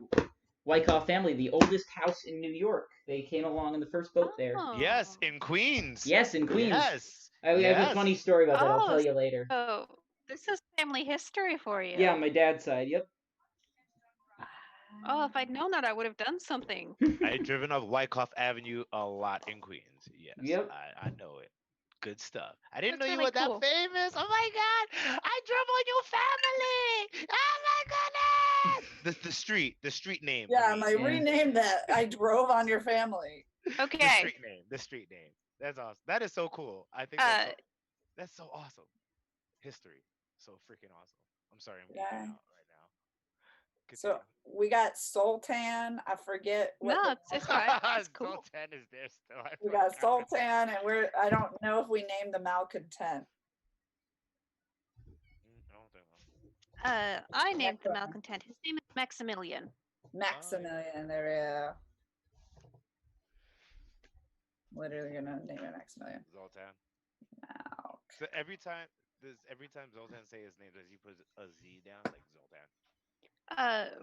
Wyckoff family, the oldest house in New York. They came along in the first boat there. Yes, in Queens. Yes, in Queens. Yes. I have a funny story about that. I'll tell you later. Oh, this is family history for you. Yeah, on my dad's side. Yep. Oh, if I'd known that, I would have done something. I've driven up Wyckoff Avenue a lot in Queens. Yes. Yep. I know it. Good stuff. I didn't That's know you really were cool. that famous. Oh my god! I drove on your family. Oh my goodness! The street name. Yeah, I renamed that. I drove on your family. Okay. The street name. That's awesome. That is so cool. I think that's so awesome. History. So freaking awesome. I'm sorry, I'm geeking out right now. So we got Sultan. I forget what. No, it's fine. It's cool. Sultan is there still. We got Sultan, and I don't know if we named the Malcontent. I named the malcontent. His name is Maximilian. Maximilian, there we go. Literally gonna name it Maximilian. Zoltan. No. So every time Zoltan say his name, does he put a Z down like Zoltan?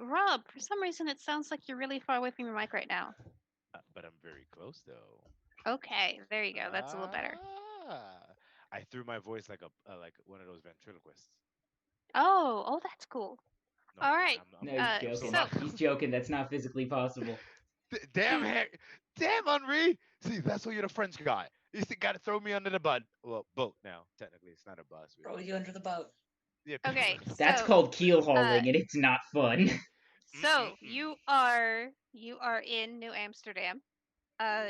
Rob, for some reason it sounds like you're really far away from your mic right now. But I'm very close though. Okay, there you go. That's a little better. I threw my voice like one of those ventriloquists. Oh, that's cool. No, all right. No, he's joking. He's joking. That's not physically possible. Damn, Henri. See, that's why you're the French guy. You got to throw me under the boat now. Technically, it's not a bus. Throw you under the boat. Yeah, okay. That's called keel hauling, and it's not fun. So you are in New Amsterdam.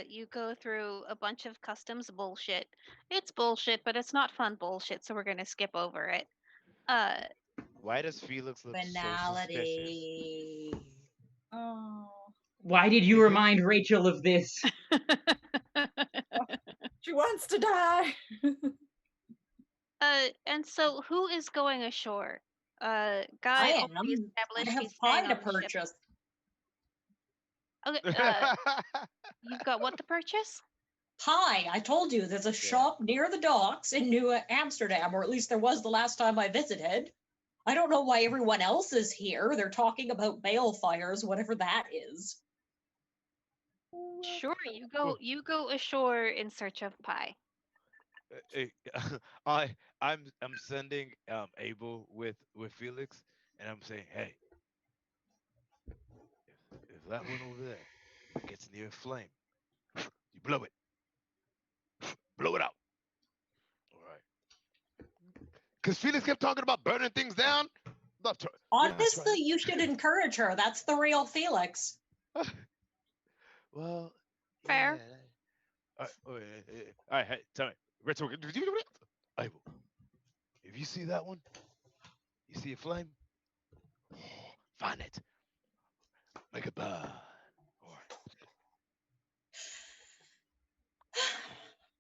You go through a bunch of customs bullshit. It's bullshit, but it's not fun bullshit, so we're gonna skip over it. Why does Felix look Banality. Oh. Why did you remind Rachel of this? She wants to die. And so who is going ashore? I Guy am. already I established have he's pie staying to on the ship. purchase. Okay, you've got what to purchase? Pie. I told you there's a shop near the docks in New Amsterdam, or at least there was the last time I visited. I don't know why everyone else is here. They're talking about balefires, whatever that is. Sure, you go ashore in search of pie. Hey, I'm sending Abel with Felix, and I'm saying, hey, if that one over there gets near a flame, you blow it, blow it out. All right. Because Felix kept talking about burning things down. Honestly, you should encourage her. That's the real Felix. Well, Fair. yeah. All right, all right, hey, tell me, Retro, Abel, if you see that one, you see a flame, find it, make it burn. All right.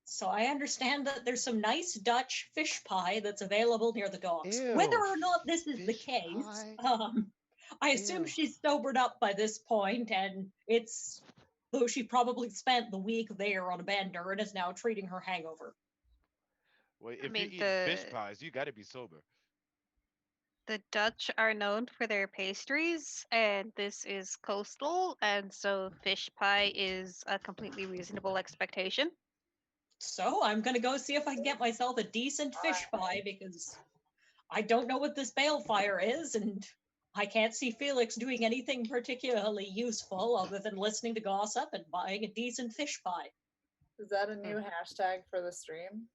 So I understand that there's some nice Dutch fish pie that's available near the docks. Ew, Whether or not this is the fish case, pie? I assume Ew. she's sobered up by this point, and it's though she probably spent the week there on a bender and is now treating her hangover. Well, I if you're mean, eating fish pies, you got to be sober. the Dutch are known for their pastries, and this is coastal, and so fish pie is a completely reasonable expectation. So I'm gonna go see if I can get myself a decent fish pie because I don't know what this balefire is, and I can't see Felix doing anything particularly useful other than listening to gossip and buying a decent fish pie. Is that a new hashtag for the stream?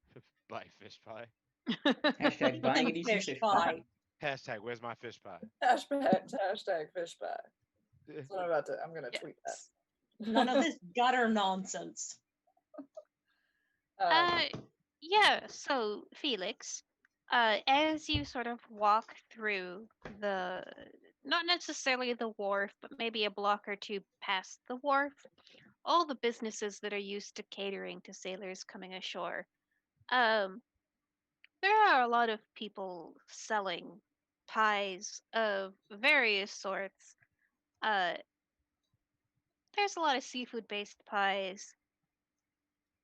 Buy fish pie. Hashtag buying a Decent decent fish pie. Hashtag where's my fish pie? Hashtag fish pie. That's what I'm gonna tweet that. Yes. None of this gutter nonsense. Yeah, so Felix, as you sort of walk through the, not necessarily the wharf, but maybe a block or two past the wharf, all the businesses that are used to catering to sailors coming ashore, um, there are a lot of people selling pies of various sorts. Uh, there's a lot of seafood-based pies.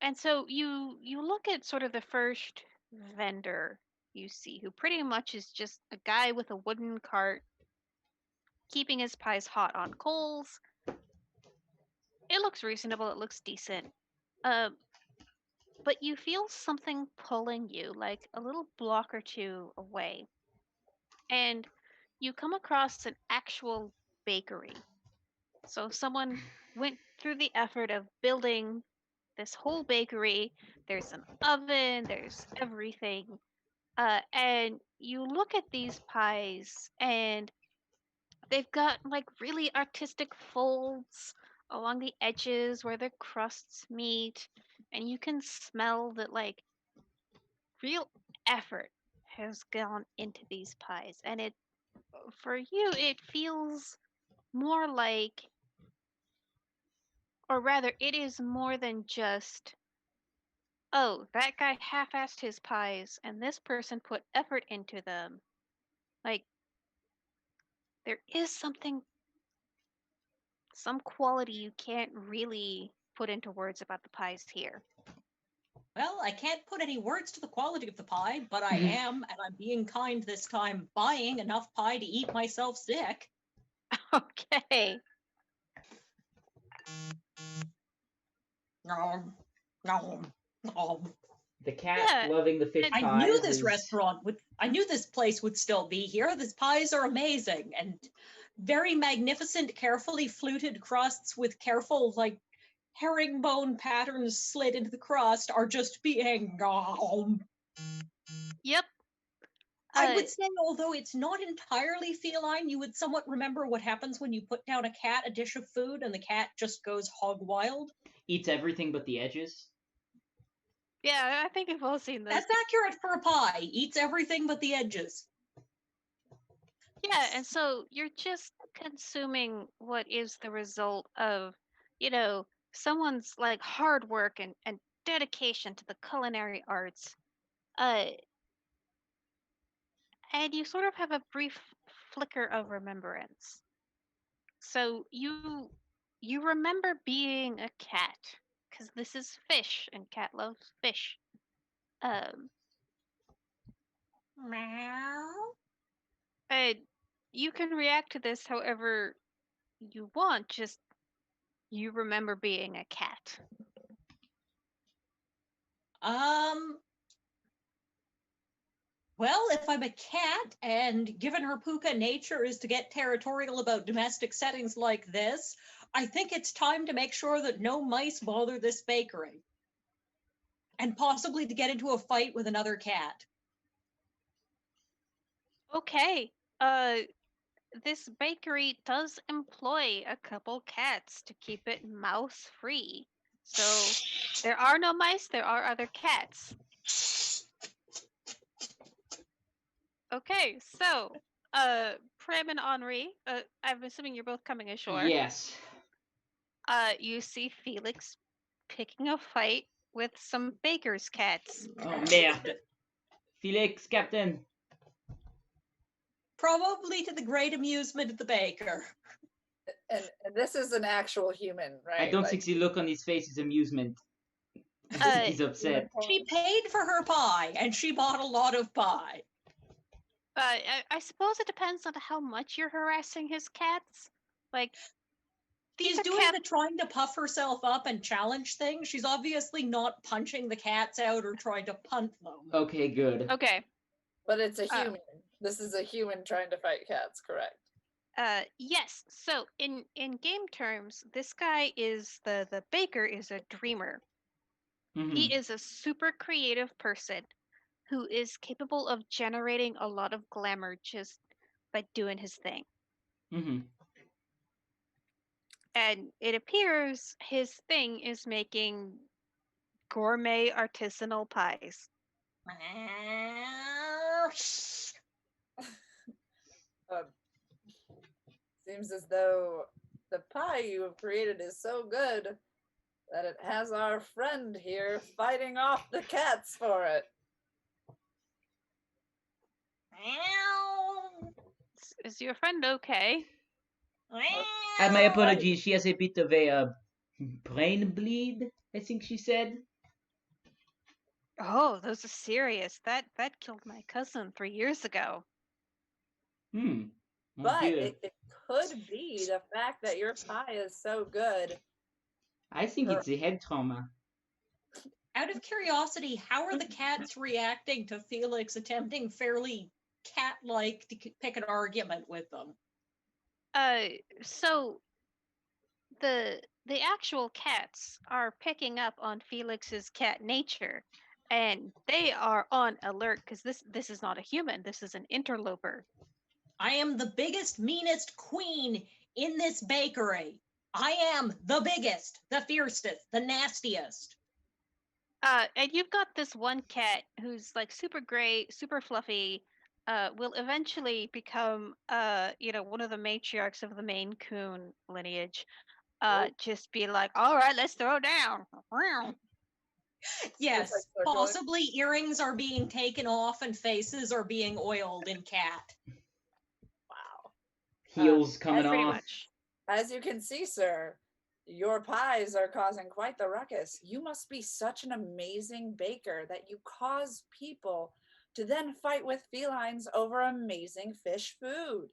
And so you look at sort of the first vendor you see, who pretty much is just a guy with a wooden cart keeping his pies hot on coals. It looks reasonable, it looks decent. Um, but you feel something pulling you, like a little block or two away. And you come across an actual bakery. So someone went through the effort of building this whole bakery. There's an oven, there's everything. And you look at these pies, and they've got like really artistic folds along the edges where the crusts meet, and you can smell that like real effort has gone into these pies. And it, for you, it feels more like, or rather, it is more than just, oh, that guy half-assed his pies, and this person put effort into them. Like, there is something, some quality you can't really put into words about the pies here. Well, I can't put any words to the quality of the pie, but I am, and I'm being kind this time, buying enough pie to eat myself sick. Okay. Nom, nom, nom. The cat Yeah, loving the fish I pies knew this is... restaurant would, I knew this place would still be here. These pies are amazing and very magnificent, carefully fluted crusts with careful, like, herringbone patterns slid into the crust are just being nom. Yep. I would say, although it's not entirely feline, you would somewhat remember what happens when you put down a cat a dish of food and the cat just goes hog wild. Eats everything but the edges. Yeah, I think we've all seen this. That's accurate for a pie. Eats everything but the edges. Yeah, and so you're just consuming what is the result of, someone's like hard work and dedication to the culinary arts. Uh, and you sort of have a brief flicker of remembrance. So you remember being a cat because this is fish and cat loves fish. Um, Meow. and you can react to this however you want. Just you remember being a cat. Um, well, if I'm a cat and given her puka nature is to get territorial about domestic settings like this, I think it's time to make sure that no mice bother this bakery. And possibly to get into a fight with another cat. Okay. This bakery does employ a couple cats to keep it mouse free. So there are no mice, there are other cats. Okay, so Prem and Henri, I'm assuming you're both coming ashore. Yes. You see Felix picking a fight with some baker's cats. Oh merde. Felix, Captain. Probably to the great amusement of the baker. And this is an actual human, right? I don't think the look on his face is amusement. I think he's upset. She paid for her pie, and she bought a lot of pie. I suppose it depends on how much you're harassing his cats. Like, She's are doing the trying to puff herself up and challenge thing. She's obviously not punching the cats out or trying to punt them. Okay, good. Okay. But it's a human. This is a human trying to fight cats, correct? Yes. So in game terms, this guy is the baker is a dreamer. Mhm. He is a super creative person who is capable of generating a lot of glamour just by doing his thing. Mhm. And it appears his thing is making gourmet artisanal pies. Seems as though the pie you have created is so good that it has our friend here fighting off the cats for it. Is your friend okay? My apologies. She has a bit of a brain bleed, I think she said. Oh, those are serious. That killed my cousin 3 years ago. Hmm. But it could be the fact that your pie is so good. I think it's a head trauma. Out of curiosity, how are the cats reacting to Felix attempting fairly cat-like to pick an argument with them? So the actual cats are picking up on Felix's cat nature, and they are on alert because this is not a human. This is an interloper. I am the biggest, meanest queen in this bakery. I am the biggest, the fiercest, the nastiest. And you've got this one cat who's like super great, super fluffy. Will eventually become, one of the matriarchs of the Maine Coon lineage. Just be like, all right, let's throw down. Yes, like possibly earrings are being taken off and faces are being oiled in cat. Wow. Heels coming Pretty off. much. As you can see, sir, your pies are causing quite the ruckus. You must be such an amazing baker that you cause people to then fight with felines over amazing fish food.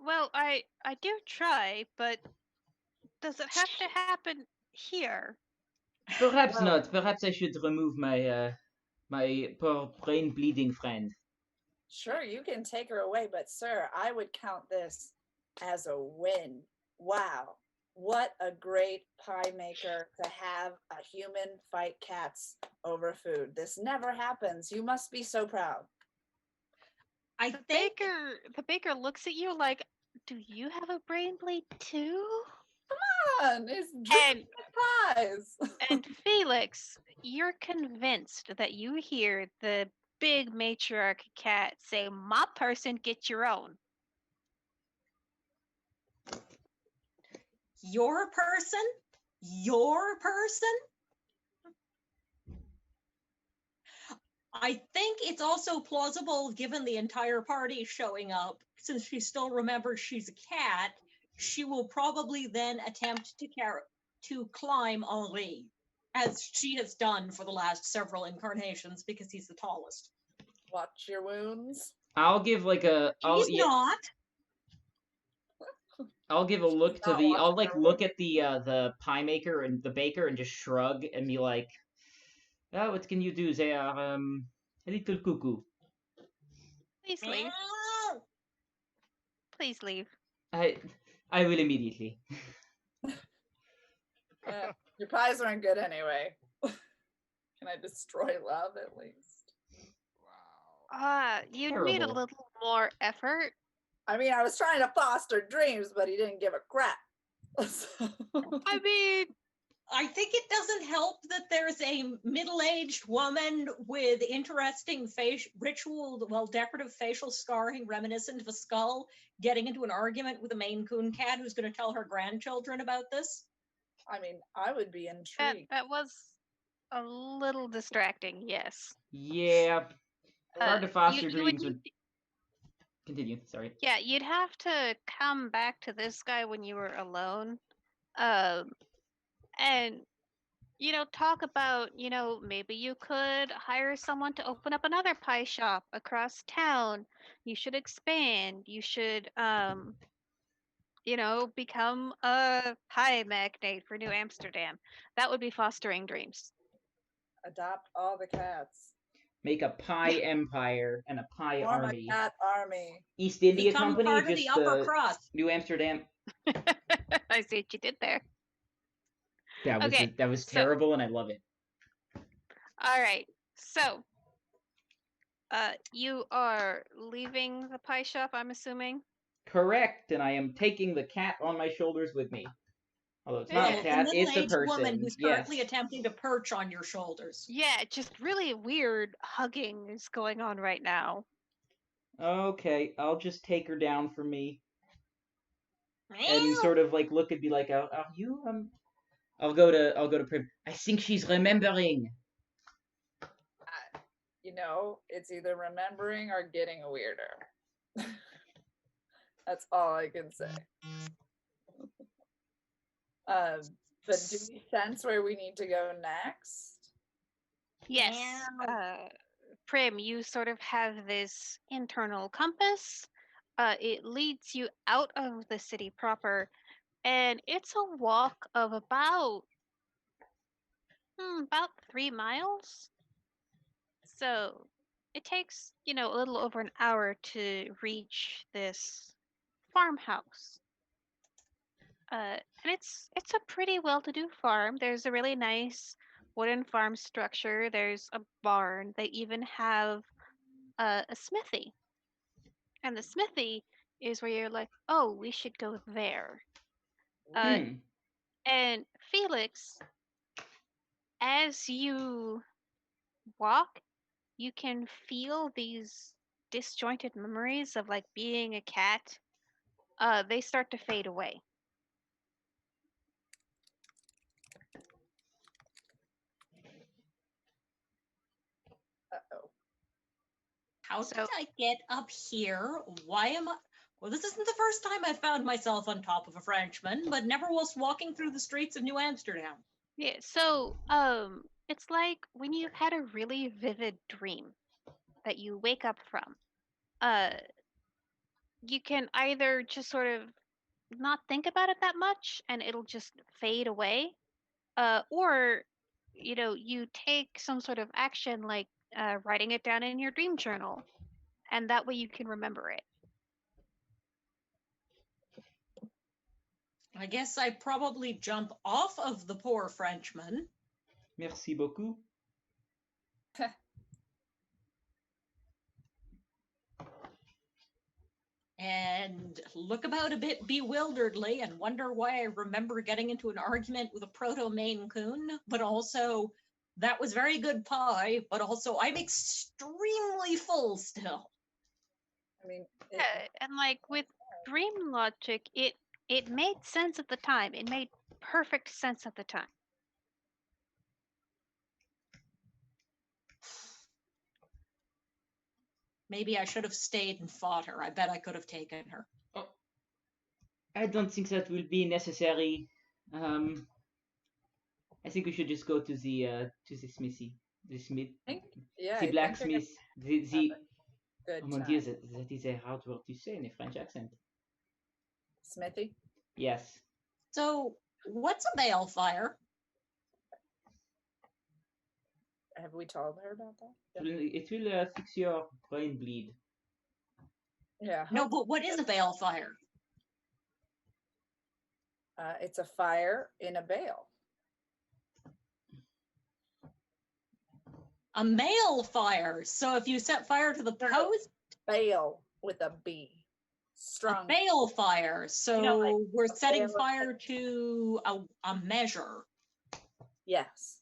Well, I do try, but does it have to happen here? Perhaps not. Perhaps I should remove my my poor brain bleeding friend. Sure, you can take her away, but sir, I would count this as a win. Wow. What a great pie maker to have a human fight cats over food. This never happens. You must be so proud. I think The baker looks at you like, do you have a brain bleed too? Come on, it's And pies. and Felix, you're convinced that you hear the big matriarch cat say, "My person, get your own." Your person? Your person? I think it's also plausible, given the entire party showing up, since she still remembers she's a cat, she will probably then attempt to climb Henri, as she has done for the last several incarnations, because he's the tallest. Watch your wounds. I'll give like a. He's not. I'll give a look to not the. I'll watching like her look at the pie maker and the baker and just shrug and be like, "Oh, what can you do? They are a little cuckoo." Please leave. Please leave. I will immediately. Your pies aren't good anyway. Can I destroy love at least? You need a Terrible. little more effort. I mean, I was trying to foster dreams, but he didn't give a crap. I mean, I think it doesn't help that there's a middle-aged woman with interesting decorative facial scarring reminiscent of a skull getting into an argument with a Maine Coon cat who's going to tell her grandchildren about this. I mean, I would be intrigued. that was a little distracting, yes. Yeah, hard to foster you would dreams. need Continue. Sorry. Yeah, you'd have to come back to this guy when you were alone. And talk about, maybe you could hire someone to open up another pie shop across town. You should expand. You should become a pie magnate for New Amsterdam. That would be fostering dreams. Adopt all the cats. Make a pie empire and a pie Form army. a cat army. East India Become Company, part of just the upper crust. New Amsterdam. I see what you did there. That was so- terrible, and I love it. All right. So, you are leaving the pie shop, I'm assuming? Correct, and I am taking the cat on my shoulders with me. Although it's not a The cat, it's a middle-aged person. woman who's Yes. currently attempting to perch on your shoulders. Yeah, just really weird hugging is going on right now. Okay, I'll just take her down from me and sort of like look and be like, "Are you I'll go to Prim. I think she's remembering." It's either remembering or getting weirder. That's all I can say. But do we sense where we need to go next? Yes. Prim, you sort of have this internal compass. It leads you out of the city proper, and it's a walk of about 3 miles. So it takes, a little over an hour to reach this farmhouse. And it's a pretty well-to-do farm. There's a really nice wooden farm structure. There's a barn. They even have a smithy. And the smithy is where you're like, oh, we should go there. And Felix, as you walk, you can feel these disjointed memories of like being a cat. They start to fade away. Uh-oh. How did I get up here? Why am I? Well, this isn't the first time I found myself on top of a Frenchman, but never whilst walking through the streets of New Amsterdam. Yeah, so it's like when you've had a really vivid dream that you wake up from. You can either just sort of not think about it that much and it'll just fade away, or you take some sort of action like writing it down in your dream journal, and that way you can remember it. I guess I probably jump off of the poor Frenchman. Merci beaucoup. And look about a bit bewilderedly and wonder why I remember getting into an argument with a proto Maine Coon, but also That was very good pie, but also I'm extremely full still. I mean, And like with dream logic, it made sense at the time. It made perfect sense at the time. Maybe I should have stayed and fought her. I bet I could have taken her. Oh, I don't think that will be necessary. I think we should just go to the smithy, the smith, yeah, the I think they're blacksmith, the good oh mon Dieu, time. that is a hard word to say in a French accent. Smithy. Yes. So, what's a balefire? Have we told her about that? It will fix your brain bleed. Yeah. No, but what is a balefire? It's a fire in a bale. A male fire. So if you set fire to the post, Bale with a B. Strong. a balefire. So You know, like we're a setting bale of fire to a measure. Yes.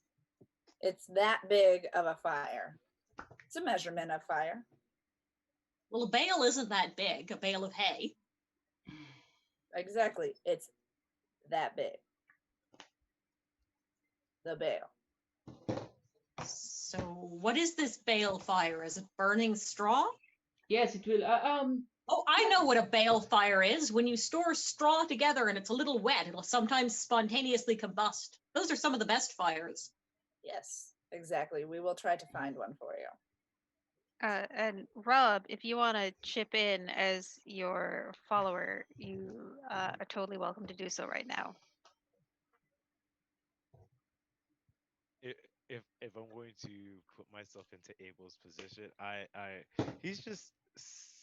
It's that big of a fire. It's a measurement of fire. Well, a bale isn't that big, a bale of hay. Exactly. It's that big. The bale. So what is this balefire? Is it burning straw? Yes, it will. Oh, I know what a balefire is. When you store straw together and it's a little wet, it'll sometimes spontaneously combust. Those are some of the best fires. Yes, exactly. We will try to find one for you. And Rob, if you want to chip in as your follower, you are totally welcome to do so right now. If I'm going to put myself into Abel's position, he's just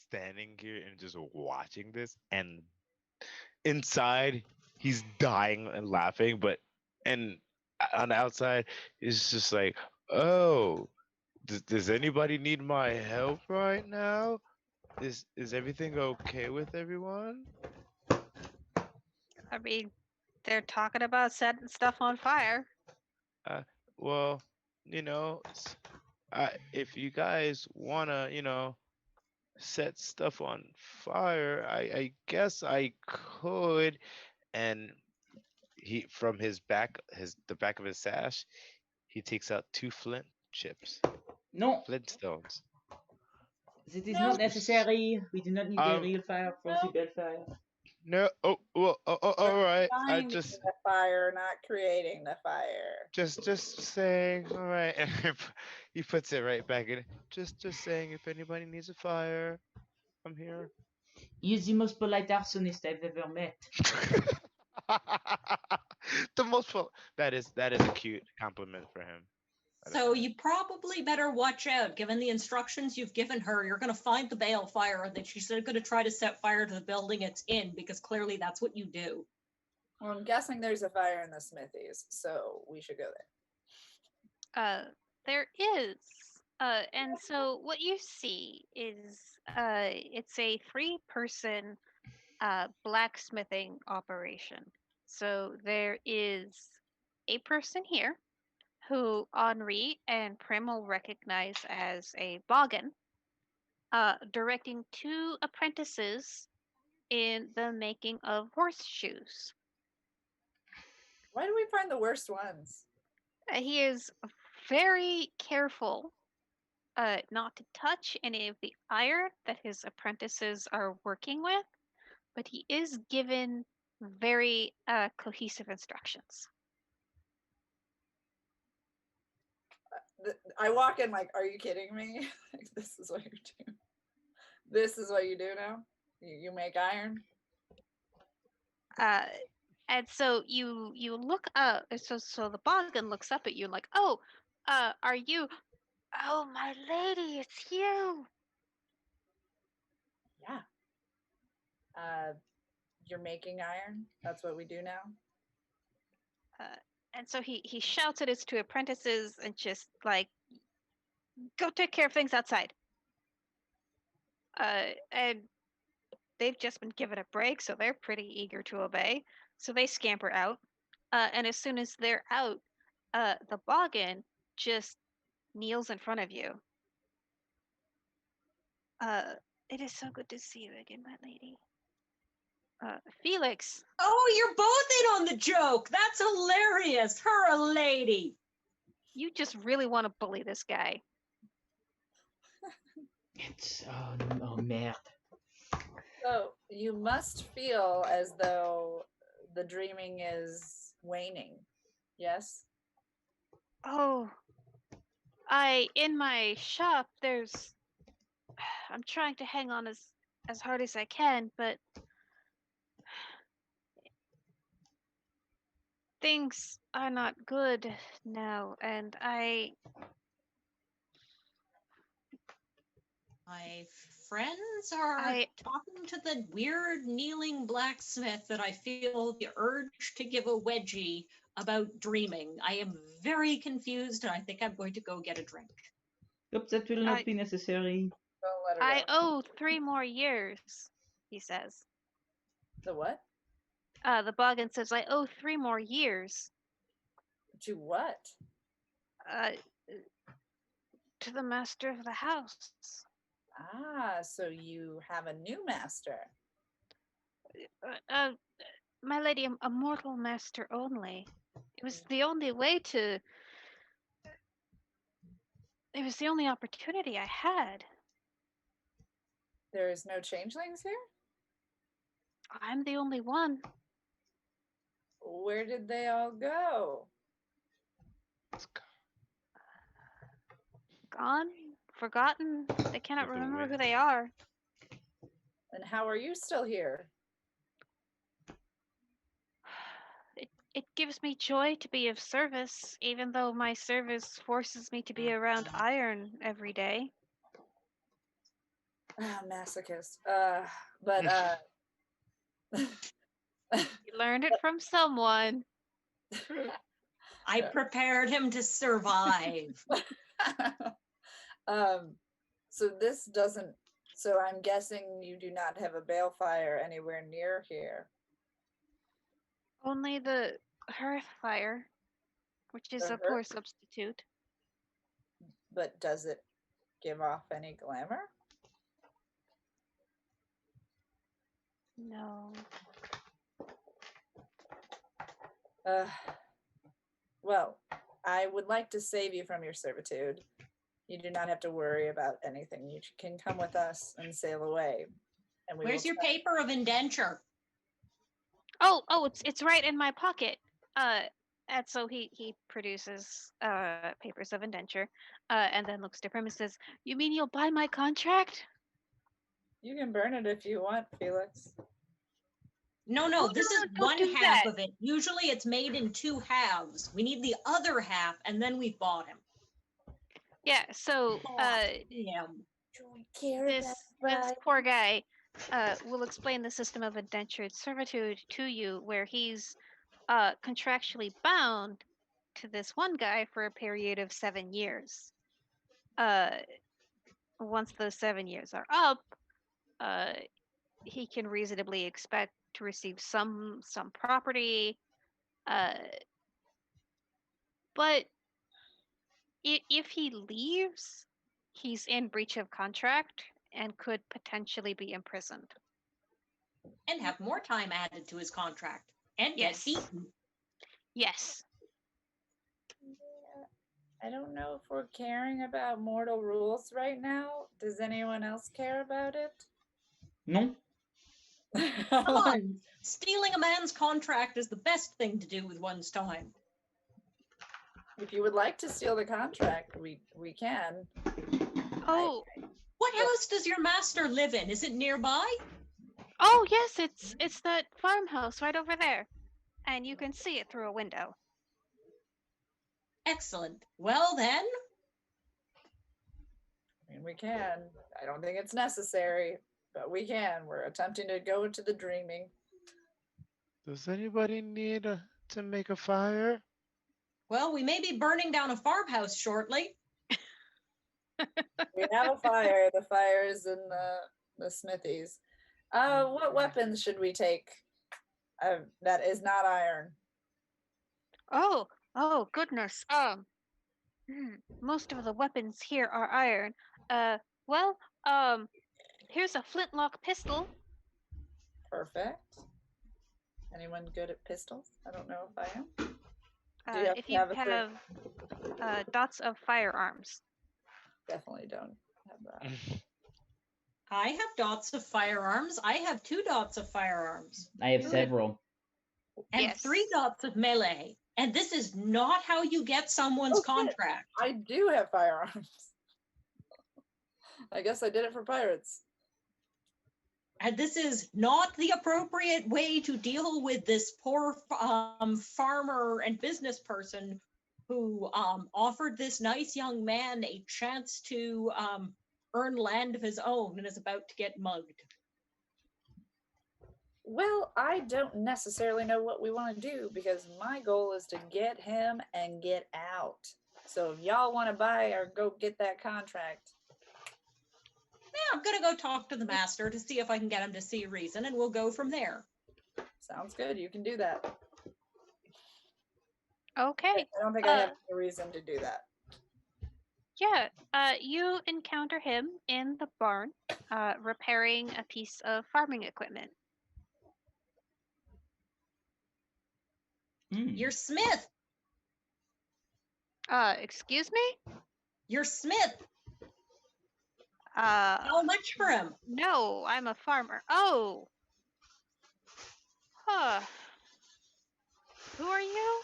standing here and just watching this, and inside he's dying and laughing, but and on the outside it's just like, oh, does anybody need my help right now? Is everything okay with everyone? I mean, they're talking about setting stuff on fire. Uh, well, you know, if you guys wanna, set stuff on fire, I guess I could. And he, from the back of his sash, he takes out two flint chips, No, flintstones. it is No. not necessary. We do not need a Um, real fire for No. the balefire. no, oh, well, all right. I Finding just, the fire, not creating the fire. just saying, all right. And he puts it right back in. Just saying, if anybody needs a fire, I'm here. He is the most polite arsonist I've ever met. The most that is a cute compliment for him. So you probably better watch out. Given the instructions you've given her, you're going to find the balefire and then she's going to try to set fire to the building it's in, because clearly that's what you do. Well, I'm guessing there's a fire in the smithies, so we should go there. There is. And so what you see is it's a 3-person blacksmithing operation. So there is a person here who Henri and Prim will recognize as a boggin, directing 2 apprentices in the making of horseshoes. Why do we find the worst ones? He is very careful not to touch any of the iron that his apprentices are working with, but he is given very cohesive instructions. I walk in like, are you kidding me? Like, this is what you do. This is what you do now? You make iron? And so you look up. So the boggin looks up at you and like, oh, are you? Oh, my lady, it's you. Yeah. You're making iron? That's what we do now? And so he shouts at his 2 apprentices and just like, go take care of things outside. And they've just been given a break, so they're pretty eager to obey. So they scamper out. And as soon as they're out, the boggin just kneels in front of you. Uh, it is so good to see you again, my lady. Felix, Oh, you're both in on the joke. That's hilarious. Her a lady. you just really want to bully this guy. It's oh merde. So you must feel as though the dreaming is waning. Yes? Oh, in my shop, I'm trying to hang on as hard as I can, but things are not good now, and My friends are talking to the weird kneeling blacksmith that I feel the urge to give a wedgie about dreaming. I am very confused, and I think I'm going to go get a drink. Nope, that will not I be necessary. Don't let her I go. owe 3 more years, he says. The what? The Boggin says, I owe 3 more years. To what? Uh, to the master of the house. Ah, so you have a new master. Uh, my lady, a mortal master only. It was the only way to. It was the only opportunity I had. There is no changelings here? I'm the only one. Where did they all go? Gone? Forgotten? They cannot With the remember who wind. they are. And how are you still here? It gives me joy to be of service, even though my service forces me to be around iron every day. Ah, masochist. But You learned it from someone. I prepared him to survive. So this doesn't. So I'm guessing you do not have a balefire anywhere near here. Only the hearth fire, which is The a poor hearth? substitute. But does it give off any glamour? No. Well, I would like to save you from your servitude. You do not have to worry about anything. You can come with us and sail away. And Where's your paper of indenture? Oh, it's right in my pocket. And so he produces papers of indenture, and then looks to him and says, "You mean you'll buy my contract?" You can burn it if you want, Felix. No, this is don't one do half that. of it. Usually it's made in two halves. We need the other half, and then we've bought him. Yeah. So Yeah. this poor guy will explain the system of indentured servitude to you, where he's contractually bound to this one guy for a period of 7 years. Once those 7 years are up, he can reasonably expect to receive some property. But if he leaves, he's in breach of contract and could potentially be imprisoned. And have more time added to his contract. And Yes. get beaten. Yes. I don't know if we're caring about mortal rules right now. Does anyone else care about it? No. Come on. Stealing a man's contract is the best thing to do with one's time. If you would like to steal the contract, we can. Oh. What house does your master live in? Is it nearby? Oh, yes, it's that farmhouse right over there. And you can see it through a window. Excellent. Well then. I mean, we can. I don't think it's necessary, but we can. We're attempting to go into the dreaming. Does anybody need to make a fire? Well, we may be burning down a farmhouse shortly. We have a fire. The fire is in the smithies. What weapons should we take? That is not iron. Oh goodness. Most of the weapons here are iron. Uh, well, here's a flintlock pistol. Perfect. Anyone good at pistols? I don't know if I am. Do you have If to you have a three? have dots of firearms. Definitely don't have that. I have dots of firearms. I have 2 dots of firearms. I have You would- several. And Yes. 3 dots of melee. And this is not how you get someone's Oh, shit. contract. I do have firearms. I guess I did it for pirates. And this is not the appropriate way to deal with this poor farmer and business person who offered this nice young man a chance to earn land of his own and is about to get mugged. Well, I don't necessarily know what we want to do because my goal is to get him and get out. So if y'all want to buy or go get that contract, Yeah, I'm going to go talk to the master to see if I can get him to see reason, and we'll go from there. sounds good. You can do that. Okay. I don't think I have any reason to do that. Yeah. You encounter him in the barn, repairing a piece of farming equipment. You're Smith. Excuse me? You're Smith. Uh, How much for him? no, I'm a farmer. Oh. Huh. Who are you?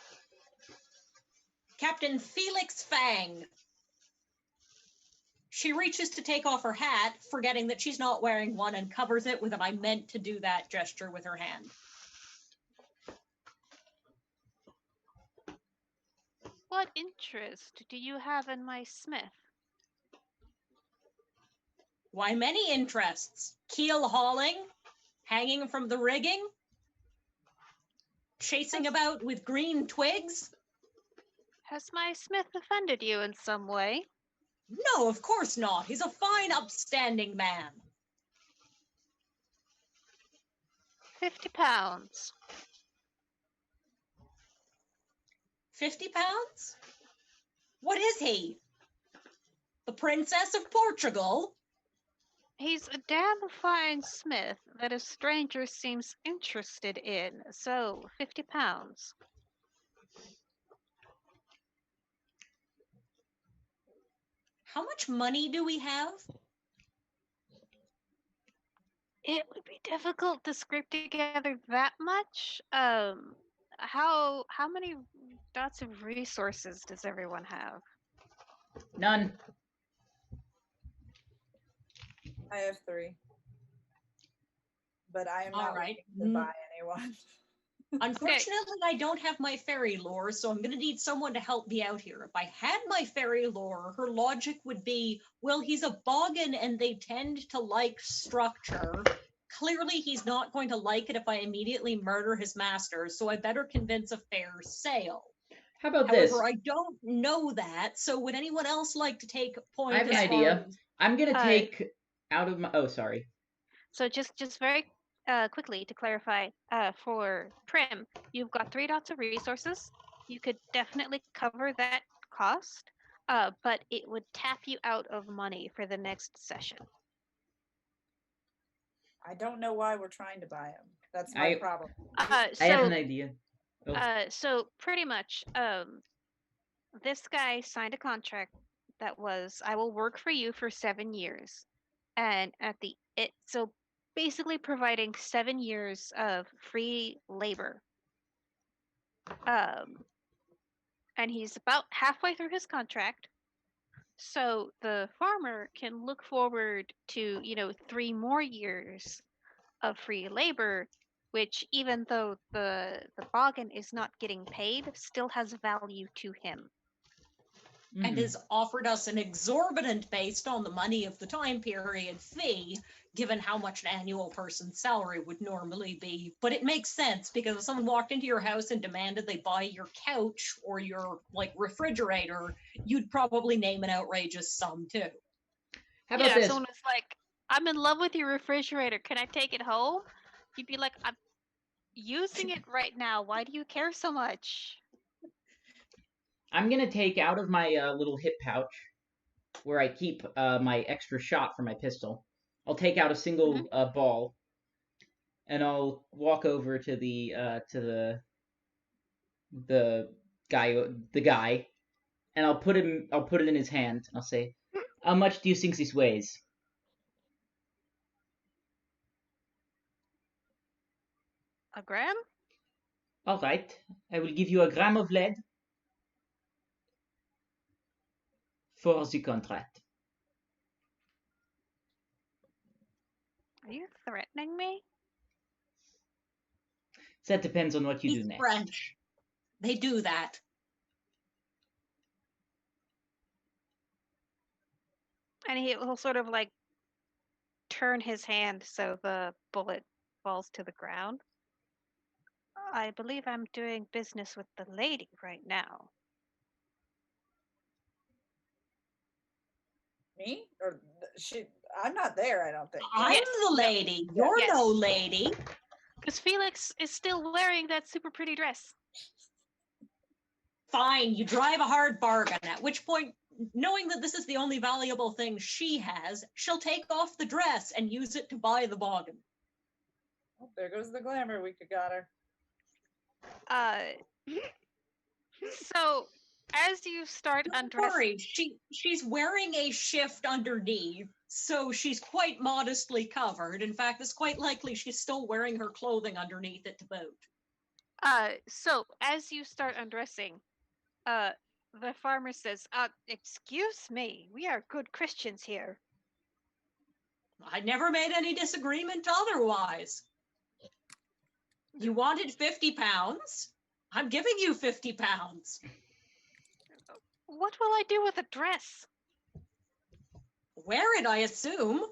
Captain Felix Fang. She reaches to take off her hat, forgetting that she's not wearing one, and covers it with an "I meant to do that" gesture with her hand. What interest do you have in my smith? Why, many interests. Keel hauling, hanging from the rigging, chasing about with green twigs. Has my smith offended you in some way? No, of course not. He's a fine, upstanding man. 50 pounds. 50 pounds? What is he? The Princess of Portugal? He's a damn fine smith that a stranger seems interested in, so 50 pounds. How much money do we have? It would be difficult to scrape together that much. How many dots of resources does everyone have? None. I have 3. But I am All not right. looking to buy anyone. Unfortunately, I don't have my fairy lore, so I'm going to need someone to help me out here. If I had my fairy lore, her logic would be, well, he's a boggin and they tend to like structure. Clearly, he's not going to like it if I immediately murder his master, so I better convince a fair sale. How about this? However, I don't know that, so would anyone else like to take point? I have an as far idea. as- I'm gonna take out of my. Oh, sorry. So just very quickly to clarify, for Prim, you've got 3 dots of resources. You could definitely cover that cost, but it would tap you out of money for the next session. I don't know why we're trying to buy him. That's my problem. I have an idea. Oh. So pretty much, this guy signed a contract that was, I will work for you for 7 years, and so basically providing 7 years of free labor. And he's about halfway through his contract, so the farmer can look forward to 3 more years of free labor, which, even though the boggin is not getting paid, still has value to him. and has offered us an exorbitant, based on the money of the time period, fee, given how much an annual person's salary would normally be. But it makes sense, because if someone walked into your house and demanded they buy your couch or your refrigerator, you'd probably name an outrageous sum too. How about Yeah, this? someone was like, I'm in love with your refrigerator. Can I take it home? You'd be like, I'm using it right now. Why do you care so much? I'm gonna take out of my little hip pouch where I keep my extra shot for my pistol. I'll take out a single ball, and I'll walk over to the guy, and I'll put it in his hand, and I'll say, "How much do you think this weighs?" A gram? All right, I will give you a gram of lead for the contract. Are you threatening me? That depends on what you He's do next. French. They do that. And he'll sort of like turn his hand so the bullet falls to the ground. I believe I'm doing business with the lady right now. Me? Or she? I'm not there, I don't think. I'm Yes, the no. lady. You're Yes. no lady. Because Felix is still wearing that super pretty dress. Fine, you drive a hard bargain, at which point, knowing that this is the only valuable thing she has, she'll take off the dress and use it to buy the bargain. Oh, there goes the glamour we could got her. So as you start Don't undressing, worry, she's wearing a shift underneath, so she's quite modestly covered. In fact, it's quite likely she's still wearing her clothing underneath it to boot. so as you start undressing, the farmer says, excuse me, we are good Christians here. I never made any disagreement otherwise. You wanted 50 pounds? I'm giving you 50 pounds. What will I do with a dress? Wear it, I assume.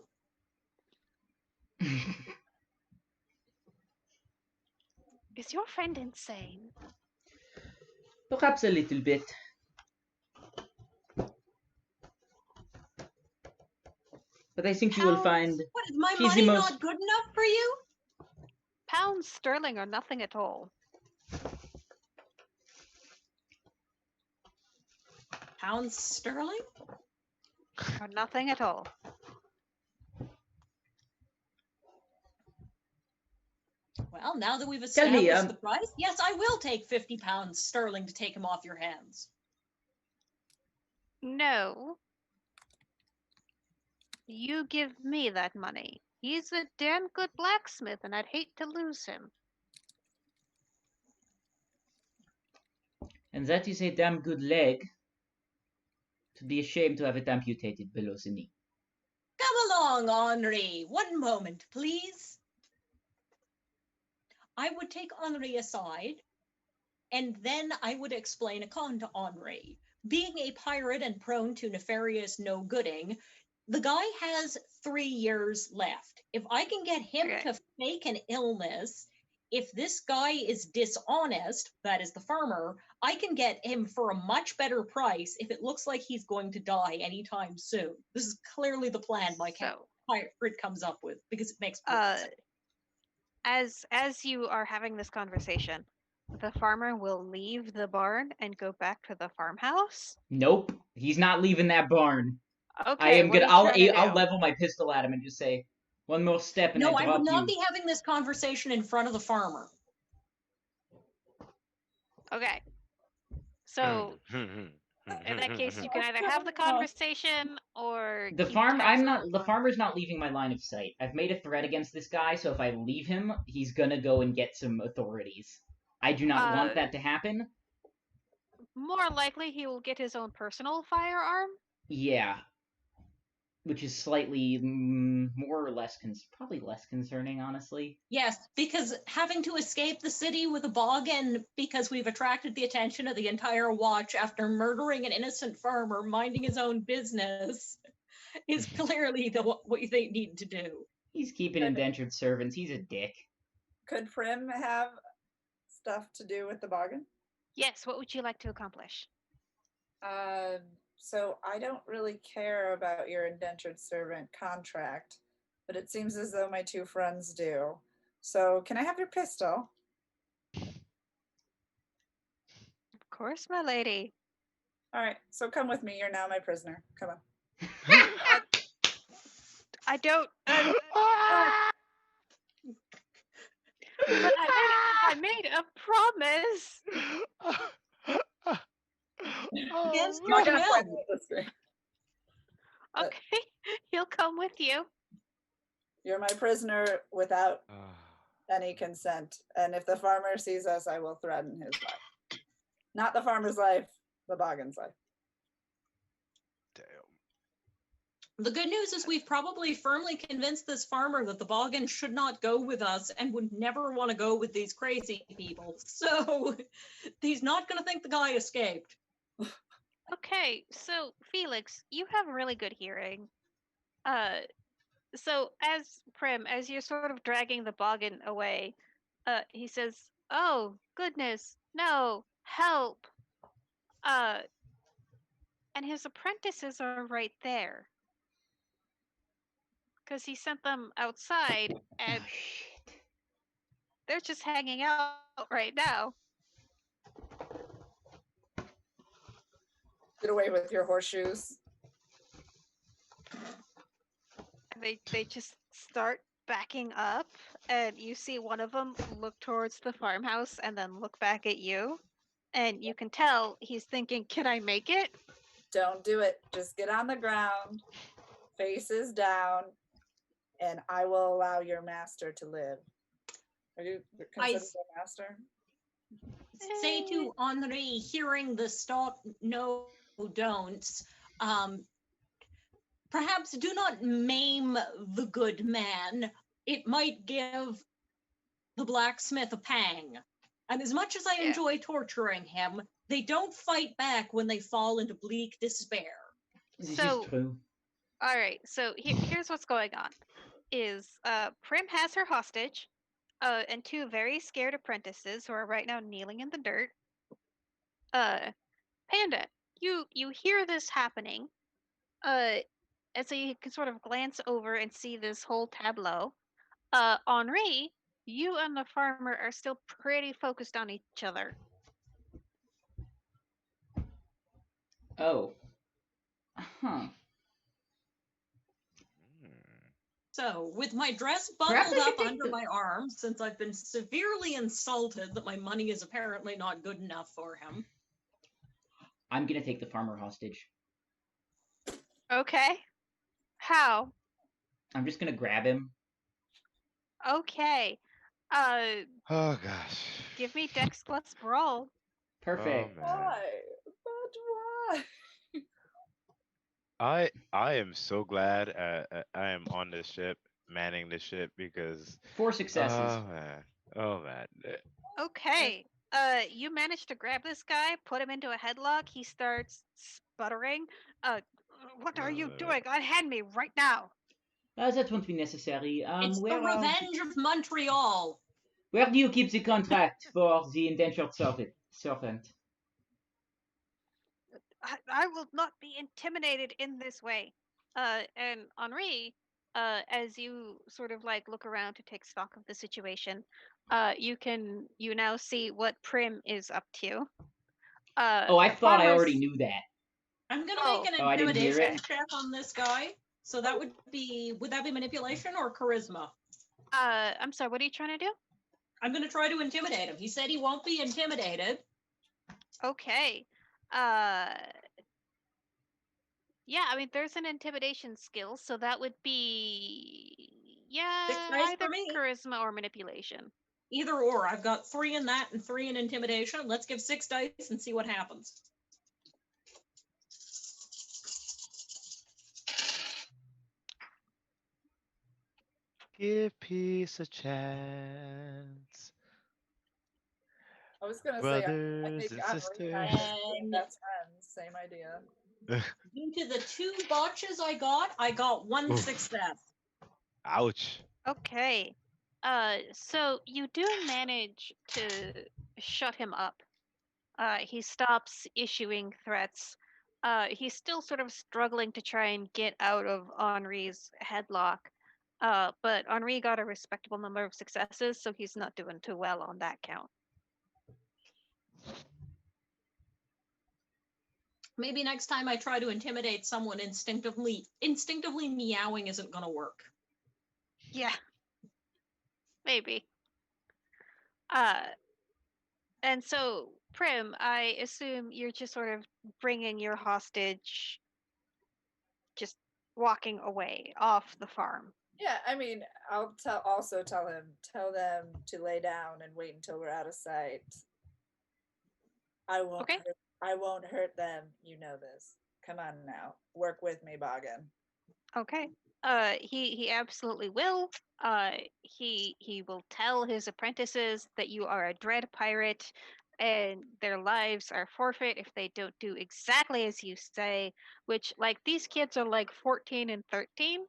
Is your friend insane? Perhaps a little bit. But I think you will find What, is my she's money the most... not good enough for you? Pounds sterling are nothing at all. Pounds sterling? Or nothing at all. Well, now that we've Tell me, established the price, yes, I will take 50 pounds sterling to take him off your hands. No. You give me that money. He's a damn good blacksmith, and I'd hate to lose him. And that is a damn good leg. To be ashamed to have it amputated below the knee. Come along, Henri. One moment, please. I would take Henri aside, and then I would explain a con to Henri. Being a pirate and prone to nefarious no-gooding, the guy has 3 years left. If I can get him to fake an illness, if this guy is dishonest, that is the farmer, I can get him for a much better price if it looks like he's going to die anytime soon. This is clearly the plan my pirate comes up with, because it makes sense. As you are having this conversation, the farmer will leave the barn and go back to the farmhouse. Nope, he's not leaving that barn. Okay, I'll level my pistol at him and just say, one more step and no, I I drop would not you. be having this conversation in front of the farmer. Okay. So in that case, you can either have the conversation or The farmer's not leaving my line of sight. I've made a threat against this guy, so if I leave him, he's gonna go and get some authorities. I do not want that to happen. More likely, he will get his own personal firearm. Yeah. Which is slightly more or less, probably less concerning, honestly. Yes, because having to escape the city with a boggin because we've attracted the attention of the entire watch after murdering an innocent farmer minding his own business is clearly what they need to do. He's keeping indentured servants. He's a dick. Could Prim have stuff to do with the bargain? Yes, what would you like to accomplish? So I don't really care about your indentured servant contract, but it seems as though my two friends do. So can I have your pistol? Of course, my lady. All right, so come with me. You're now my prisoner. Come on. I don't. But I made a promise. Against Not your gonna fight will. with this guy. Okay, he'll come with you. You're my prisoner without any consent. And if the farmer sees us, I will threaten his life. Not the farmer's life, the boggin's life. Damn. The good news is we've probably firmly convinced this farmer that the Boggin should not go with us and would never want to go with these crazy people. So he's not going to think the guy escaped. Okay, so Felix, you have really good hearing. So as Prim, as you're sort of dragging the boggin away, he says, "Oh goodness, no, help!" Uh, and his apprentices are right there because he sent them outside, and Shit. they're just hanging out right now. Get away with your horseshoes. They just start backing up, and you see one of them look towards the farmhouse and then look back at you, and you can tell he's thinking, "Can I make it?" Don't do it. Just get on the ground, faces down, and I will allow your master to live. Are you considered a master? Say to Henri, hearing the stop, no, don'ts, perhaps do not maim the good man. It might give the blacksmith a pang. And as much as I enjoy torturing him, they don't fight back when they fall into bleak despair. This So- is true. All right, so here's what's going on. Is Prim has her hostage, and two very scared apprentices who are right now kneeling in the dirt. Panda, you hear this happening, and so you can sort of glance over and see this whole tableau. Henri, you and the farmer are still pretty focused on each other. Oh. Huh. So, with my dress Perhaps bundled I should up take under the- my arm, since I've been severely insulted that my money is apparently not good enough for him. I'm gonna take the farmer hostage. Okay. How? I'm just gonna grab him. Okay. Oh gosh. Give me Dex plus Brawl. Perfect. Oh, man. Why? But why? I am so glad I am on this ship, manning this ship because 4 successes. oh man, Okay. You managed to grab this guy, put him into a headlock. He starts sputtering. What are you doing? Unhand me right now. That won't be necessary. It's the Where revenge of Montreal. where do you keep the contract for the indentured servant? I will not be intimidated in this way. And Henri, as you sort of like look around to take stock of the situation, you now see what Prim is up to. Oh, I the thought I farmers- already knew that. I'm gonna Oh. make an Oh, I didn't hear intimidation it? check on this guy. So that would that be manipulation or charisma? I'm sorry, what are you trying to do? I'm gonna try to intimidate him. He said he won't be intimidated. Okay. Yeah, I mean, there's an intimidation skill, so that would be Six dice either for me. charisma or manipulation. Either or. I've got 3 in that and 3 in intimidation. Let's give 6 dice and see what happens. give peace a chance, I was gonna say, I brothers think and Henri sisters. and I are And- best friends. Same idea. Due to the 2 botches I got 1 Oof. success. Ouch. Okay. So you do manage to shut him up. He stops issuing threats. He's still sort of struggling to try and get out of Henri's headlock. But Henri got a respectable number of successes, so he's not doing too well on that count. Maybe next time I try to intimidate someone, instinctively meowing isn't gonna work. Yeah, maybe. Uh, and so, Prim, I assume you're just sort of bringing your hostage, just walking away off the farm. Yeah, I mean, I'll tell them to lay down and wait until we're out of sight. Okay. I won't hurt them. You know this. Come on now. Work with me, Boggin. Okay. He absolutely will. He will tell his apprentices that you are a dread pirate, and their lives are forfeit if they don't do exactly as you say. Which, like, these kids are like 14 and 13,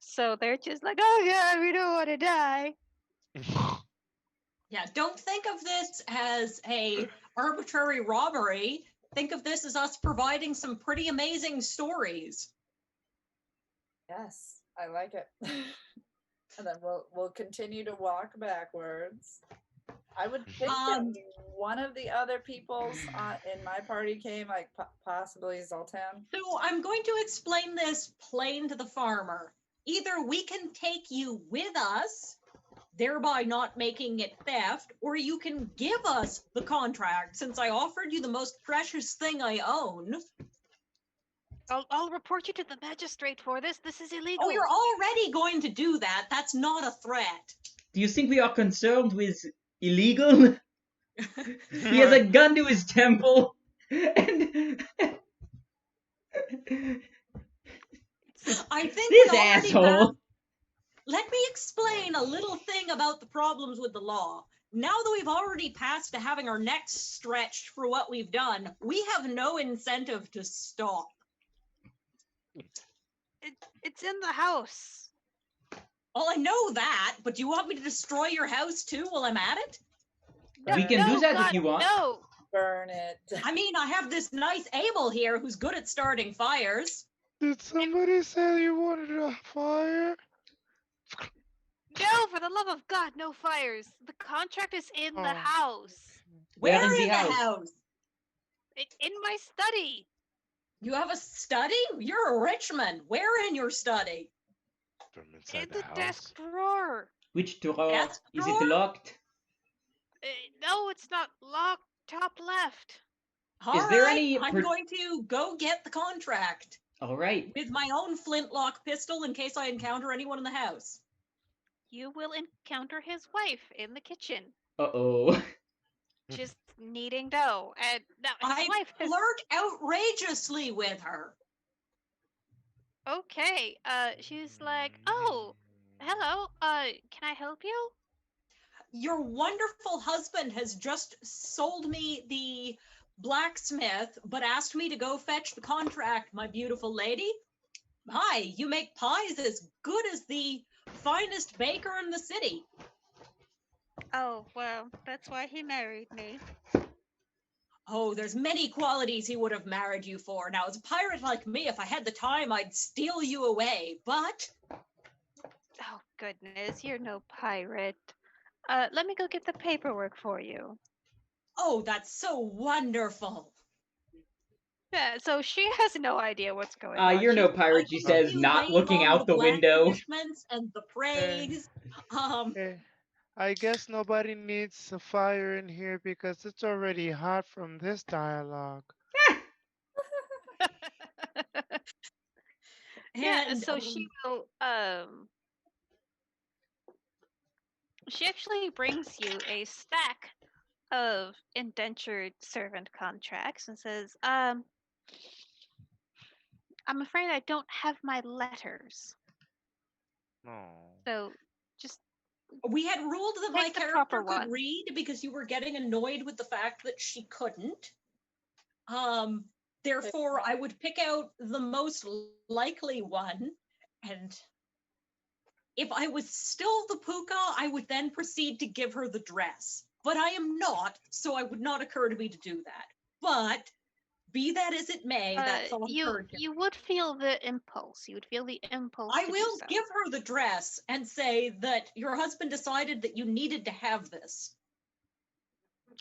so they're just like, oh yeah, we don't want to die. Yeah, don't think of this as a arbitrary robbery. Think of this as us providing some pretty amazing stories. Yes, I like it. And then we'll continue to walk backwards. I would think that one of the other peoples in my party came, like possibly Zoltan. So I'm going to explain this plain to the farmer. Either we can take you with us, thereby not making it theft, or you can give us the contract since I offered you the most precious thing I own. I'll report you to the magistrate for this. This is illegal. Oh, you're already going to do that. That's not a threat. Do you think we are concerned with illegal? He has a gun to his temple, and I think this we already asshole. have. Let me explain a little thing about the problems with the law. Now that we've already passed to having our necks stretched for what we've done, we have no incentive to stop. It's in the house. Well, I know that, but do you want me to destroy your house too while I'm at it? We can do that if you want. No. Burn it. I mean, I have this nice Abel here who's good at starting fires. Did somebody say you wanted a fire? No, for the love of God, no fires. The contract is in the house. Where in the house? In my study. You have a study? You're a rich man. Where in your study? From inside In the desk house. drawer. Which drawer? Desk Is drawer? it locked? No, it's not locked. Top left. All there right, any I'm going to go get the contract All right. with my own flintlock pistol in case I encounter anyone in the house. You will encounter his wife in the kitchen, Uh-oh. just kneading dough. And now his I wife has... flirt outrageously with her. Okay. She's like, oh, hello. Can I help you? Your wonderful husband has just sold me the blacksmith, but asked me to go fetch the contract, my beautiful lady. Hi, you make pies as good as the finest baker in the city. Oh, well, that's why he married me. Oh, there's many qualities he would have married you for. Now, as a pirate like me, if I had the time, I'd steal you away, but... Oh, goodness, you're no pirate. Let me go get the paperwork for you. Oh, that's so wonderful. Yeah, so she has no idea what's going on. You're no pirate, she says, not looking out the window. And the praise. I guess nobody needs a fire in here because it's already hot from this dialogue. Yeah, so she will she actually brings you a stack of indentured servant contracts and says, I'm afraid I don't have my letters. No. So just we had ruled that my take the character proper could one. read because you were getting annoyed with the fact that she couldn't. Therefore, I would pick out the most likely one, and if I was still the puka, I would then proceed to give her the dress. But I am not, so it would not occur to me to do that. But be that as it may, that thought occurred to me. You would feel the impulse. You would feel the impulse. I to will do so. give her the dress and say that your husband decided that you needed to have this.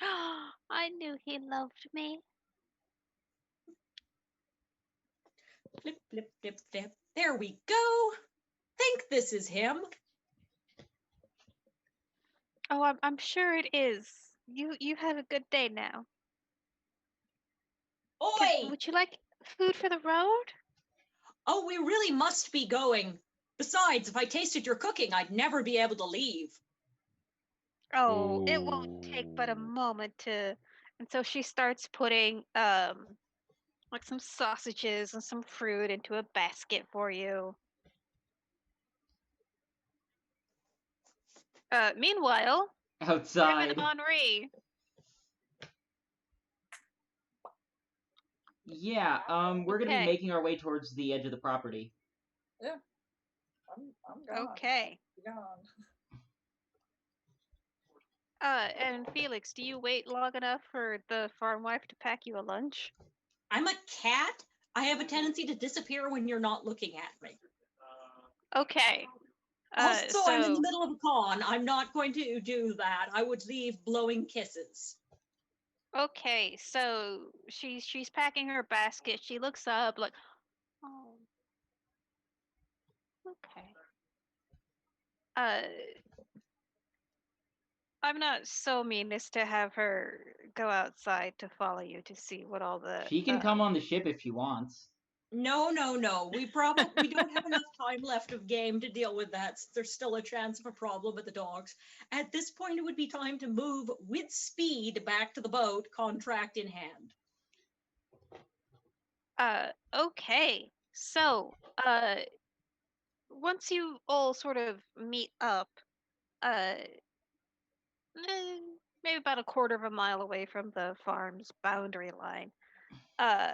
I knew he loved me. Flip, flip, flip, flip. There we go. Think this is him. Oh, I'm sure it is. You have a good day now. Oi! Would you like food for the road? Oh, we really must be going. Besides, if I tasted your cooking, I'd never be able to leave. Oh, it won't take but a Ooh. moment to. And so she starts putting like some sausages and some fruit into a basket for you. Meanwhile, Grim and Outside. Henri. Yeah, we're gonna be Okay. making our way towards the edge of the property. Yeah. I'm gone. Okay. Be gone. And Felix, do you wait long enough for the farm wife to pack you a lunch? I'm a cat. I have a tendency to disappear when you're not looking at me. Okay. Also, I'm in the So middle of a con. I'm not going to do that. I would leave blowing kisses. okay, so she's packing her basket. She looks up like, oh, okay. Uh, I'm not so mean as to have her go outside to follow you to see what all the She can come on the ship if she wants. No, no, no. We don't have enough time left of game to deal with that. There's still a chance of a problem with the dogs. At this point, it would be time to move with speed back to the boat, contract in hand. Okay. So, once you all sort of meet up, uh, eh, maybe about a quarter of a mile away from the farm's boundary line. Uh,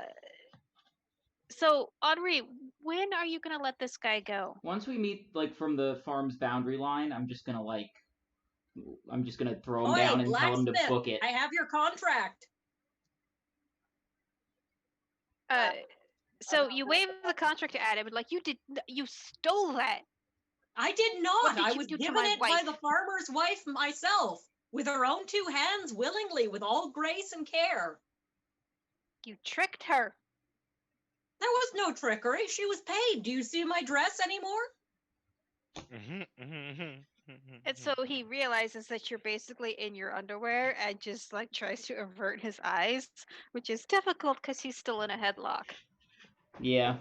so Henri, when are you gonna let this guy go? Once we meet like from the farm's boundary line, I'm just gonna throw him Oi, down and tell him to blacksmith! book it. I have your contract. Uh, so I'm you not wave the contract at him, and like you stole that. I did What not. did I you was do to given my it by wife? the farmer's wife myself, with her own two hands, willingly, with all grace and care. You tricked her. There was no trickery. She was paid. Do you see my dress anymore? And so he realizes that you're basically in your underwear and just like tries to avert his eyes, which is difficult because he's still in a headlock. Yeah.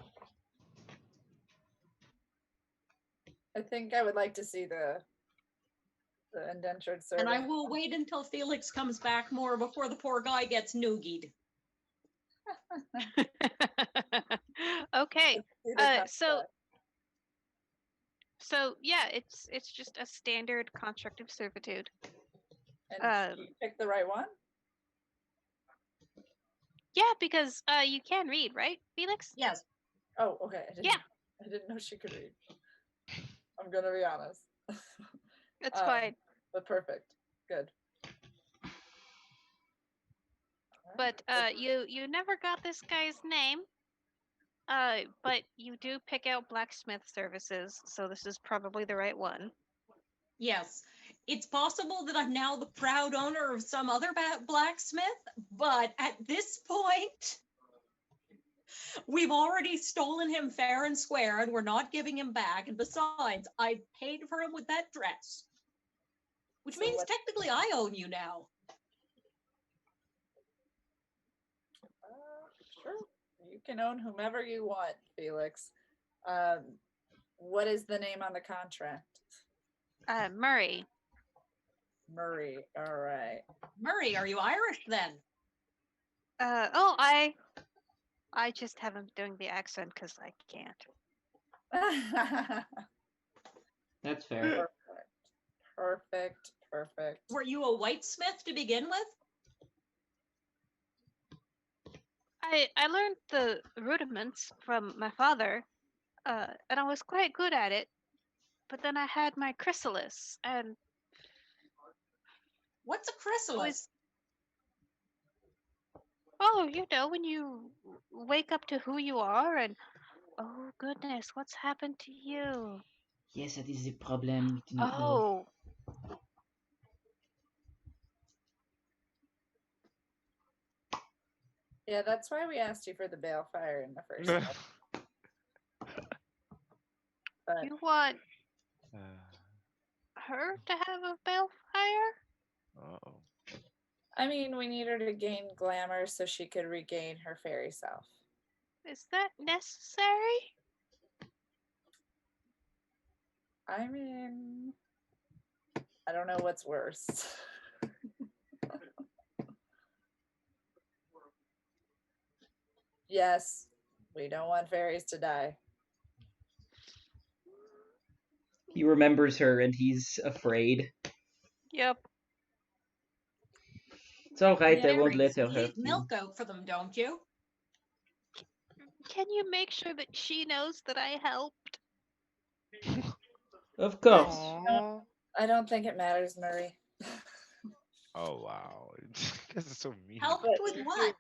I think I would like to see the indentured servant. And I will wait until Felix comes back more before the poor guy gets noogied. Okay. See the So contract. so yeah, it's just a standard contract of servitude. And you picked the right one? Yeah, because you can read, right, Felix? Yes. Oh, okay. Yeah. I didn't know she could read. I'm gonna be honest. It's fine. But perfect. Good. But you never got this guy's name. But you do pick out blacksmith services, so this is probably the right one. Yes. It's possible that I'm now the proud owner of some other blacksmith, but at this point, we've already stolen him fair and square, and we're not giving him back. And besides, I paid for him with that dress, which means technically I own you now. Sure. You can own whomever you want, Felix. What is the name on the contract? Murray. Murray. All right. Murray, are you Irish then? Oh, I just haven't been doing the accent because I can't. That's fair. Perfect. Were you a whitesmith to begin with? I learned the rudiments from my father, and I was quite good at it. But then I had my chrysalis, and What's a chrysalis? oh, you know, when you wake up to who you are, and oh goodness, what's happened to you? Yes, that is the problem. We do not know. Oh, Yeah, that's why we asked you for the balefire in the first place. But You want Uh, her to have a balefire? oh. I mean, we need her to gain glamour so she could regain her fairy self. Is that necessary? I mean, I don't know what's worse. Yes, we don't want fairies to die. He remembers her and he's afraid. Yep. It's alright, I won't Berries. let her You hurt leave you. milk out for them, don't you? Can you make sure that she knows that I helped? Of course. Aw. I don't think it matters, Marie. Oh wow. This is so mean. Helped But with what?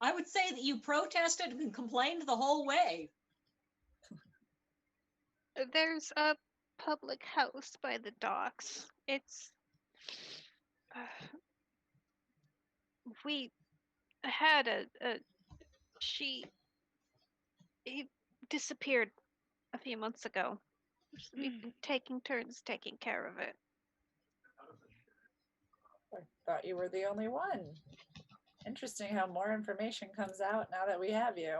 I would say that you protested and complained the whole way. There's a public house by the docks. It's. We had a. She. He disappeared a few months ago. So we've been taking turns taking care of it. I thought you were the only one. Interesting how more information comes out now that we have you.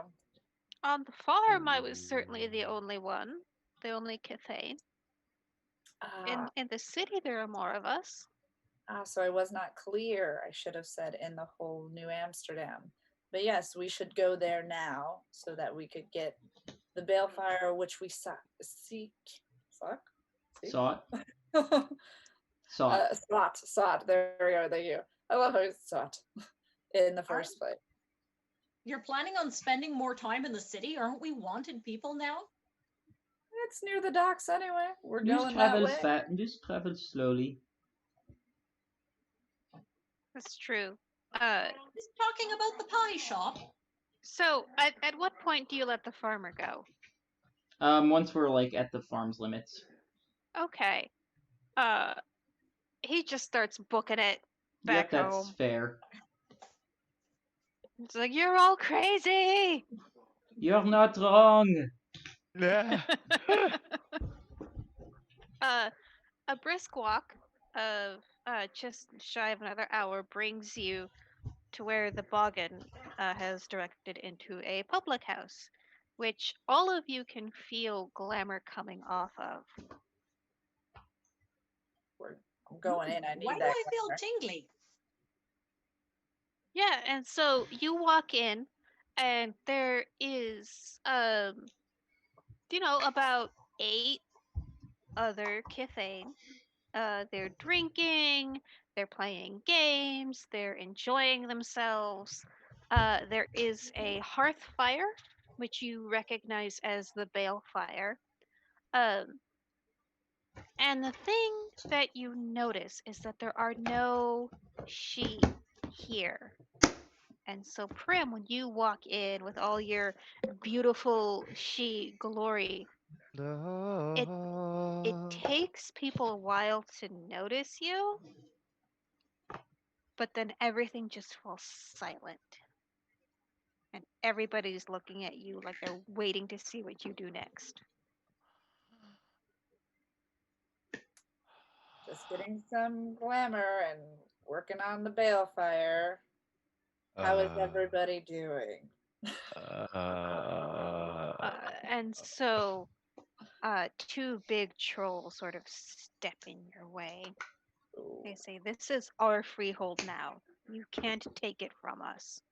On the farm, I was certainly the only one, the only Cathane. Ah, In the city, there are more of us. so I was not clear. I should have said in the whole New Amsterdam. But yes, we should go there now so that we could get the balefire, which we seek. Suck? Sought. Sought. Sought. Sought. There we go. Thank you. I love how it's sought in the first place. You're planning on spending more time in the city? Aren't we wanted people now? It's near the docks anyway. We're Just going that travel way. fast. Just travel slowly. That's true. Just talking about the pie shop. So at what point do you let the farmer go? Once we're like at the farm's limits. Okay. He just starts booking it Yep, back that's home. fair. It's like, you're all crazy. You're not wrong. Yeah. A brisk walk of just shy of another hour brings you to where the boggin has directed into a public house, which all of you can feel glamour coming off of. I'm going in. I need Why do that. I feel glamour. tingly? Yeah, and so you walk in, and there is, about 8 other Kithane. They're drinking, they're playing games, they're enjoying themselves. There is a hearth fire, which you recognize as the bale fire. Um, and the thing that you notice is that there are no sheep here. And so, Prim, when you walk in with all your beautiful she glory, it takes people a while to notice you, but then everything just falls silent. And everybody's looking at you like they're waiting to see what you do next. Just getting some glamour and working on the balefire. How is everybody doing? And so, 2 big trolls sort of step in your way. Ooh. They say, "This is our freehold now. You can't take it from us."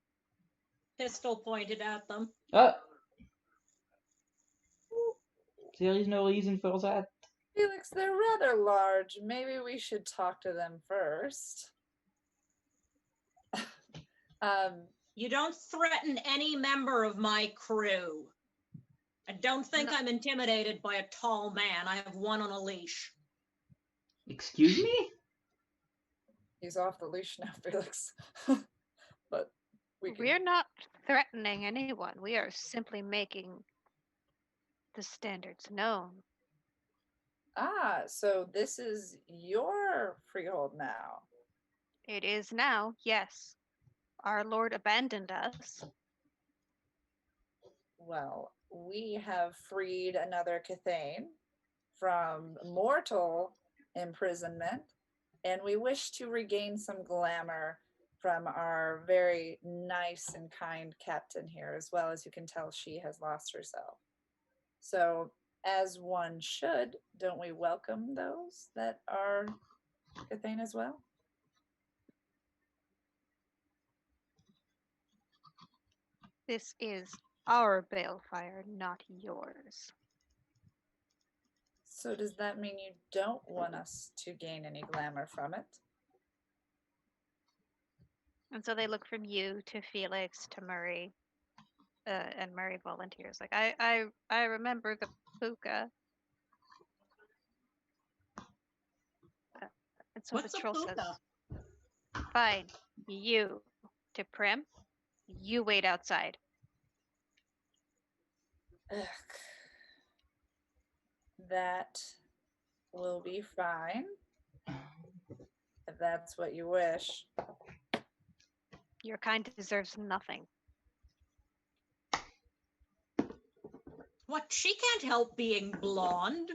Pistol pointed at them. There is no reason for that. Felix, they're rather large. Maybe we should talk to them first. You don't threaten any member of my crew. I don't think I'm intimidated by a tall man. I have one on a leash. Excuse me? He's off the leash now, Felix. But We're not threatening anyone. We are simply making the standards known. So this is your freehold now. It is now, yes. Our Lord abandoned us. Well, we have freed another Cathane from mortal imprisonment, and we wish to regain some glamour from our very nice and kind captain here, as well. As you can tell, she has lost herself. So, as one should, don't we welcome those that are Cathane as well? This is our balefire, not yours. So does that mean you don't want us to gain any glamour from it? And so they look from you to Felix to Murray, and Murray volunteers. Like, I remember the puka. And so What's the a troll puka? says, "Fine, you to Prim, you wait outside." Ugh. That will be fine. If that's what you wish. Your kind deserves nothing. What? She can't help being blonde.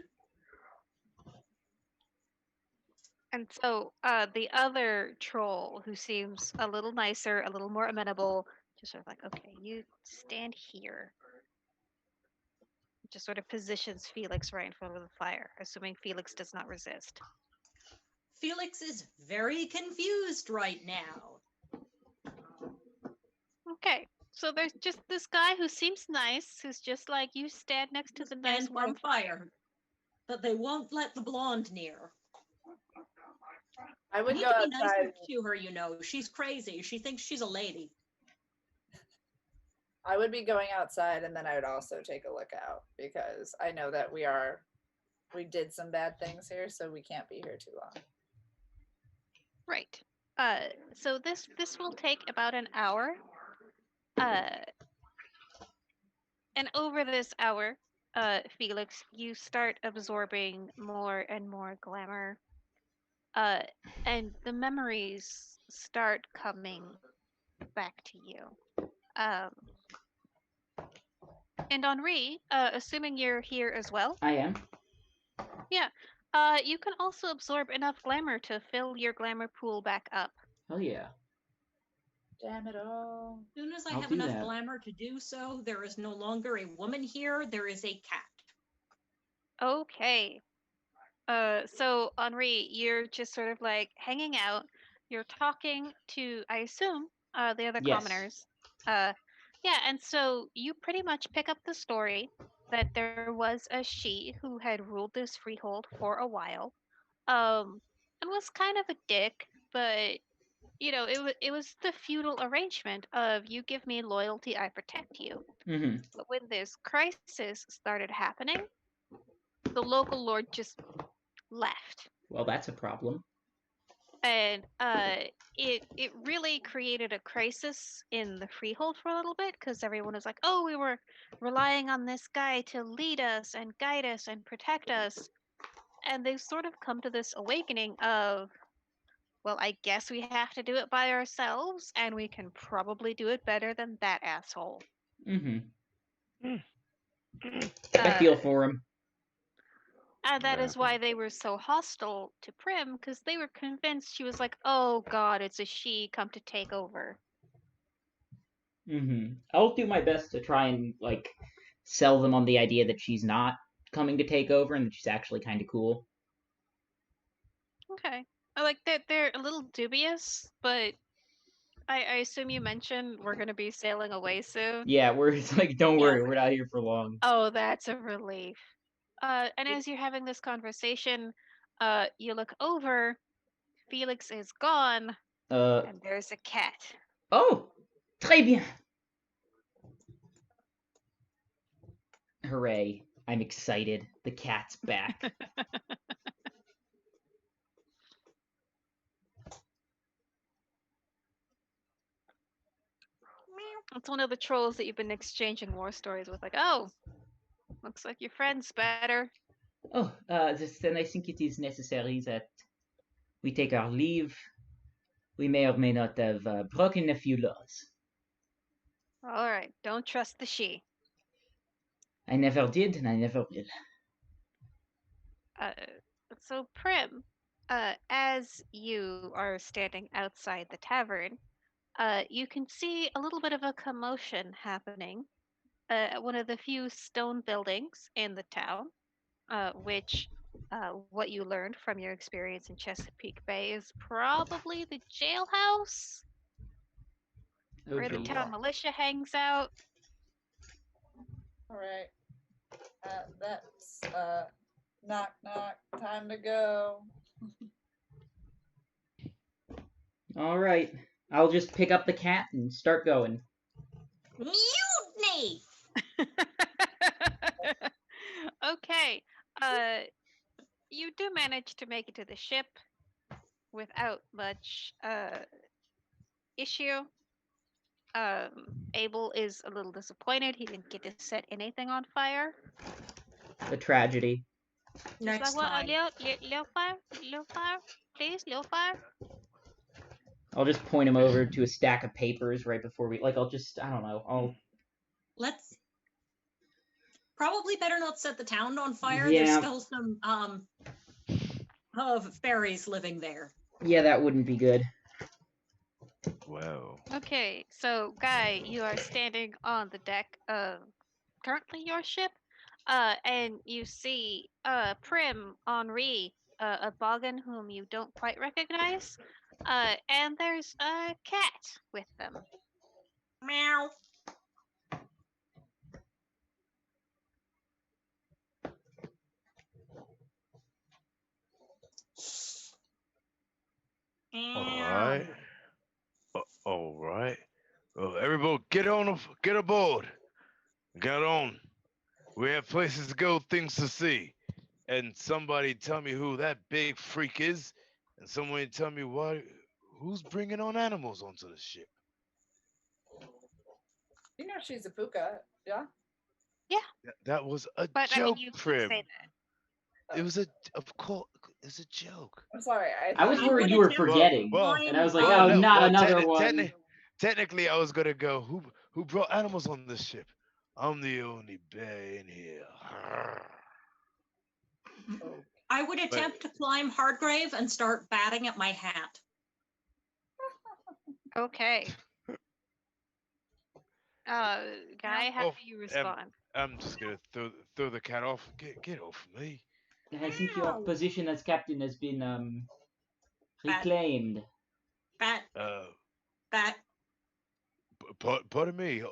And so the other troll, who seems a little nicer, a little more amenable, just sort of like, okay, you stand here. Just sort of positions Felix right in front of the fire, assuming Felix does not resist. Felix is very confused right now. Okay, so there's just this guy who seems nice, who's just like, you stand next to the nice And by warm the fire. But they won't let the blonde near. I You would need go to be outside. nicer to her, you know. She's crazy. She thinks she's a lady. I would be going outside, and then I would also take a look out, because I know that we did some bad things here, so we can't be here too long. Right. So this will take about an hour. And over this hour, Felix, you start absorbing more and more glamour. And the memories start coming back to you. Um, and Henri, assuming you're here as well, I am. yeah, you can also absorb enough glamour to fill your glamour pool back up. Hell yeah. Damn it all. As soon as I I'll have do enough that. glamour to do so, there is no longer a woman here. There is a cat. Okay. So Henri, you're just sort of like hanging out. You're talking to, I assume, the other Yes. commoners. Yeah, and so you pretty much pick up the story that there was a she who had ruled this freehold for a while, and was kind of a dick, but it was the feudal arrangement of you give me loyalty, I protect you. Mm-hmm. But when this crisis started happening, the local lord just left. Well, that's a problem. And it really created a crisis in the freehold for a little bit, because everyone was like, oh, we were relying on this guy to lead us and guide us and protect us. And they've sort of come to this awakening of, well, I guess we have to do it by ourselves, and we can probably do it better than that asshole. Mm-hmm. I Uh, feel for him. And that Yeah. is why they were so hostile to Prim, because they were convinced she was like, oh god, it's a she come to take over. Mm-hmm. I'll do my best to try and sell them on the idea that she's not coming to take over and that she's actually kind of cool. Okay. I like that they're a little dubious, but I assume you mentioned we're going to be sailing away soon. Yeah, it's like, don't Yeah. worry, we're not here for long. Oh, that's a relief. And as you're having this conversation, you look over, Felix is gone, and there's a cat. Oh, très bien. Hooray! I'm excited. The cat's back. It's one of the trolls that you've been exchanging war stories with, like, oh, looks like your friend's better. Oh, then I think it is necessary that we take our leave. We may or may not have broken a few laws. All right, don't trust the she. I never did, and I never will. Uh, so Prim, as you are standing outside the tavern, you can see a little bit of a commotion happening at one of the few stone buildings in the town, which what you learned from your experience in Chesapeake Bay is probably the jailhouse Oh, where the geez. town militia hangs out. All right. That's knock knock. Time to go. All right. I'll just pick up the cat and start going. Mutiny! Okay. You do manage to make it to the ship without much issue. Abel is a little disappointed. He didn't get to set anything on fire. The tragedy. Just Next like, what, a time. little fire? Little fire? Please, little fire? I'll just point him over to a stack of papers right before we. Like, I'll just. I don't know. Let's probably better not set the town on fire. Yeah. There's still some of fairies living there. Yeah, that wouldn't be good. Wow. Okay, so Guy, you are standing on the deck of currently your ship, and you see Prim, Henri, a Boggin whom you don't quite recognize, and there's a cat with them. Meow. All right. All right. Well, everybody, get aboard. Get on. We have places to go, things to see. And somebody tell me who that big freak is, and someone tell me who's bringing on animals onto the ship. You know she's a puka, yeah? That was a But I mean, joke, you could Prim. say that. It was of course, it's a joke. I'm sorry. I was I worried would you were attempt to forgetting. Well, And I was like, find, oh, no, not well, another one. Technically, I was gonna go. Who brought animals on this ship? I'm the only bear in here. I would attempt to climb Hardgrave and start batting at my hat. Okay. Guy, how Oh, do you respond? I'm just gonna throw the cat off. Get off me. I think your Meow. position as captain has been Bat. reclaimed. Bat. Uh, Bat. pardon me,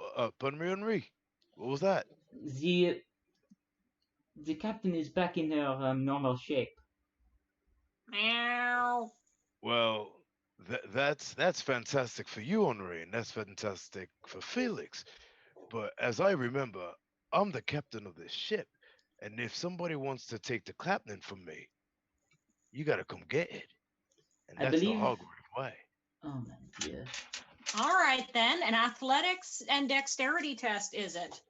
Henri. What was that? The captain is back in her normal shape. Meow. Well, that's fantastic for you, Henri, and that's fantastic for Felix. But as I remember, I'm the captain of this ship, and if somebody wants to take the captain from me, you gotta come get it. And I that's the believe- Hogwarts way. Oh my dear. All right then. An athletics and dexterity test, is it?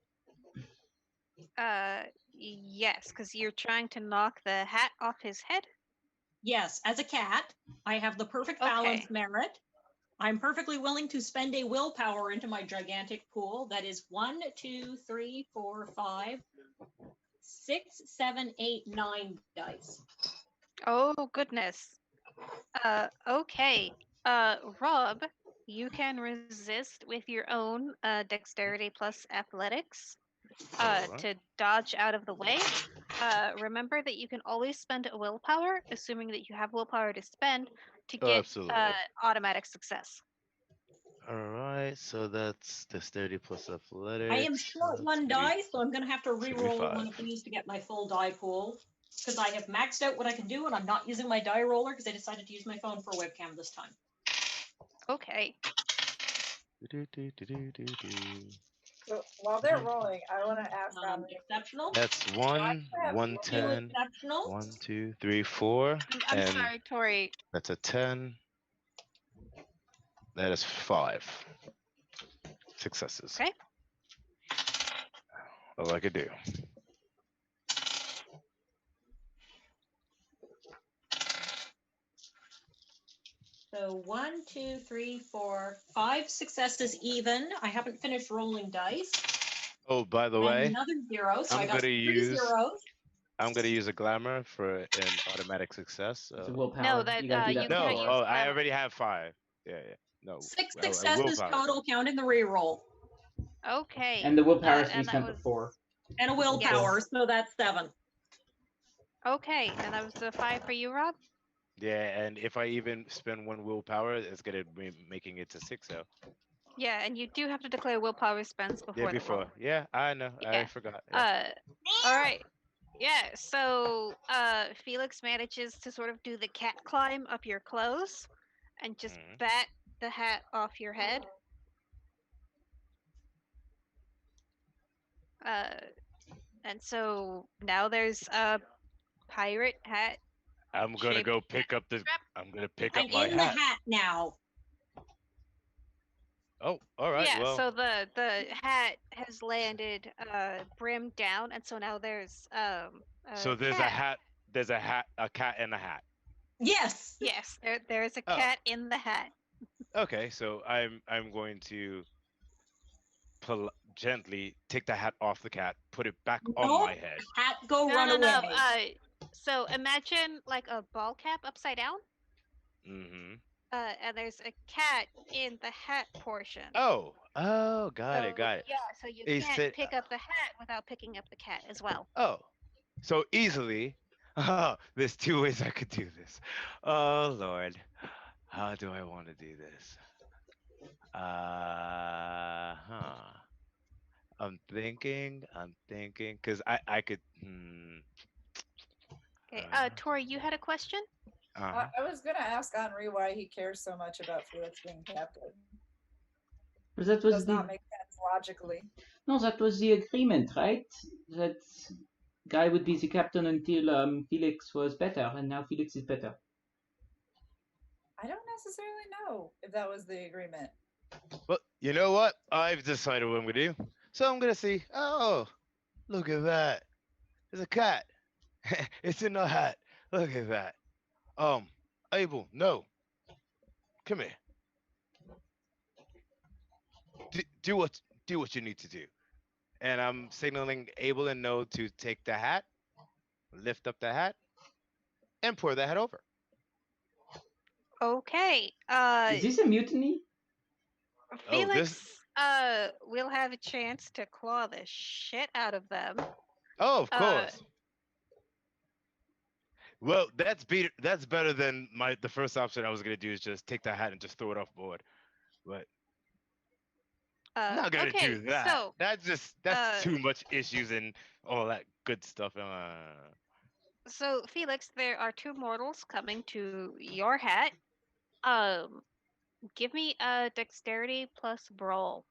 Yes, because you're trying to knock the hat off his head. Yes. As a cat, I have the perfect Okay. balance merit. I'm perfectly willing to spend a willpower into my gigantic pool. That is 1, 2, 3, 4, 5, 6, 7, 8, 9 dice. Oh goodness. Okay. Rob, you can resist with your own dexterity plus athletics Alright. to dodge out of the way. Remember that you can always spend a willpower, assuming that you have willpower to spend, to Oh, get absolutely. automatic success. All right, so that's dexterity plus athletics. I am short so one it's gonna die, so I'm going to have to gonna be re-roll one 5. of these to get my full die pool. Because I have maxed out what I can do, and I'm not using my die roller because I decided to use my phone for webcam this time. Okay. Do-do-do-do-do-do. So while they're rolling, I want to ask Exceptional. That's 1, have 110, Exceptional. 1, 2, 3, 4, I'm and sorry, Tori. that's a 10. That is 5 successes. Okay. All I could do. So 1, 2, 3, 4, 5 successes even. I haven't finished rolling dice. Oh, by the And way, another 0, so I I'm got gonna 3 use zeros. I'm gonna use a glamour for an automatic success. It's a So No, willpower. You that gotta do you that can't no, before. use oh, I glamour. already have 5. Yeah, yeah. No, 6 a successes willpower. total, counting the reroll. Okay. And the willpower has to be And that spent was before. And a willpower, so that's 7. okay. And that was the 5 for you, Rob. Yeah, and if I even spend 1 willpower, it's gonna be making it to 6. So Yeah, and you do have to declare willpower spends yeah, before the roll. before. Yeah, I know. I Yeah. forgot. Yeah. All right. Yeah, so Felix manages to sort of do the cat climb up your clothes and just Mhm. bat the hat off your head. Uh and so now there's a pirate hat I'm gonna shaped go pick up the. strap. I'm gonna pick I'm up my in the hat. hat now. Oh, all right. Yeah, Well, so the hat has landed brim down and so now there's so a there's a cat. hat. There's a hat. A cat in a hat. Yes. Yes, there's a Oh, cat in the hat. okay. So I'm going to gently take the hat off the cat, put it back on Nope. my head. Hat go No, run no, no. away. So imagine like a ball cap upside down. Mm-hmm. And there's a cat in the hat portion. Oh, got So it, got it. yeah, so you He can't said, pick up the hat without picking up the cat as well. oh, so easily. Oh, there's 2 ways I could do this. Oh Lord, how do I want to do this? Huh. I'm thinking, cause I could. Okay. Uh, Tori, you had a question? uh-huh. I was gonna ask Henri why he cares so much about Felix being captain. But that Does was not the make sense logically. no, that was the agreement, right? That guy would be the captain until Felix was better, and now Felix is better. I don't necessarily know if that was the agreement. Well, you know what? I've decided what I'm gonna do. So I'm gonna see. Oh, look at that. There's a cat. It's in the hat. Look at that. Abel, no, come here. Do what you need to do. And I'm signaling Abel and No to take the hat, lift up the hat, and pour the hat over. Okay. Is this a mutiny? Oh, this. Felix will have a chance to claw the shit out of them. Oh, of Uh, course. Well, that's better than the first option I was gonna do is just take the hat and just throw it off board. But I'm not gonna okay, do that. so That's too much issues and all that good stuff. so Felix, there are 2 mortals coming to your hat. Um, give me a dexterity plus brawl.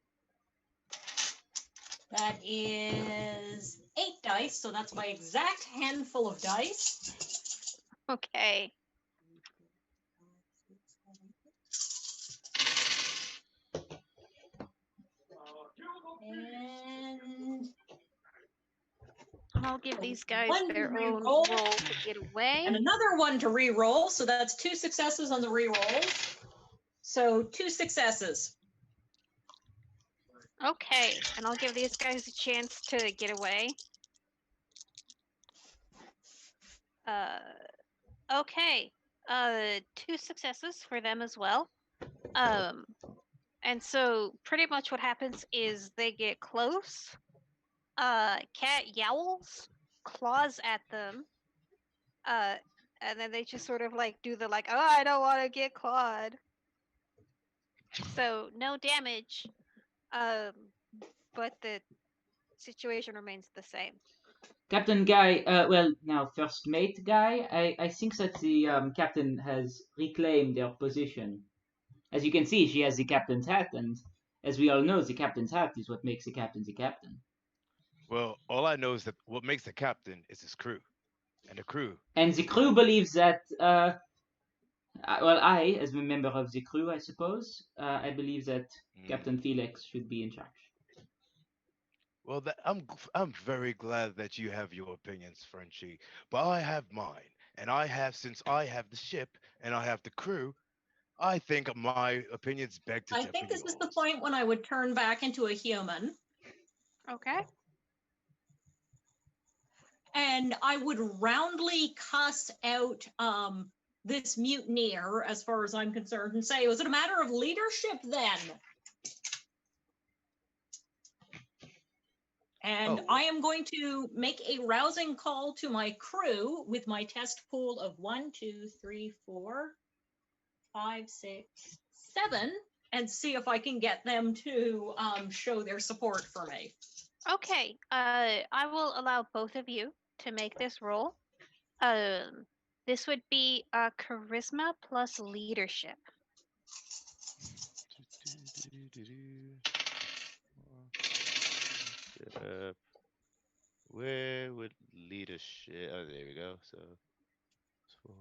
That is 8 dice, so that's my exact handful of dice. Okay. And I'll give these guys one to their own re-roll. roll to get away. And another one to re-roll, so that's 2 successes on the re-rolls. So 2 successes. Okay, and I'll give these guys a chance to get away. Okay. 2 successes for them as well. And so pretty much what happens is they get close. Cat yowls, claws at them. And then they just sort of like do the like, oh, I don't want to get clawed. So no damage. But the situation remains the same. Captain Guy, well, now first mate Guy, I think that the captain has reclaimed their position. As you can see, she has the captain's hat, and as we all know, the captain's hat is what makes the captain the captain. Well, all I know is that what makes the captain is his crew, and the crew. And the crew believes that, well, I, as a member of the crew, I suppose, I believe that Captain Felix should be in charge. Well, I'm very glad that you have your opinions, Frenchie, but I have mine, and since I have the ship and I have the crew, I think my opinions beg to I differ think this is the yours. point when I would turn back into a human. Okay. And I would roundly cuss out this mutineer, as far as I'm concerned, and say, was it a matter of leadership then? And Oh, I am going to make a rousing call to my crew with my test pool of 1, 2, 3, 4, 5, 6, 7, and see if I can get them to show their support for me. Okay. I will allow both of you to make this roll. This would be charisma plus leadership. Leadership. Where would leadership? Oh, there we go. So,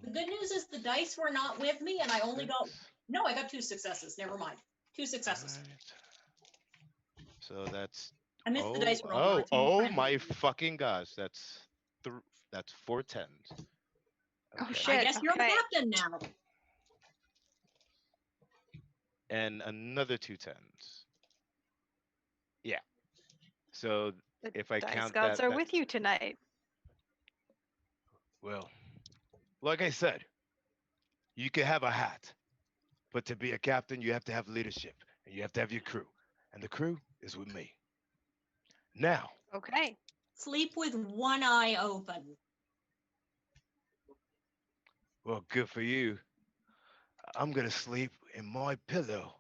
The good news is the dice were not with me, and I only got, no, I got 2 successes. Never mind. 2 successes. Alright. So that's I missed the dice roll. They were too oh friendly. my fucking gosh! That's 4 tens. Oh Okay. I shit. guess you're the Okay. captain now. And another 2 tens. Yeah. So The if I dice count gods that, are that with you tonight. well, like I said, you can have a hat, but to be a captain, you have to have leadership, and you have to have your crew, and the crew is with me. Now, Okay. Sleep with one eye open. well, good for you. I'm gonna sleep in my pillow,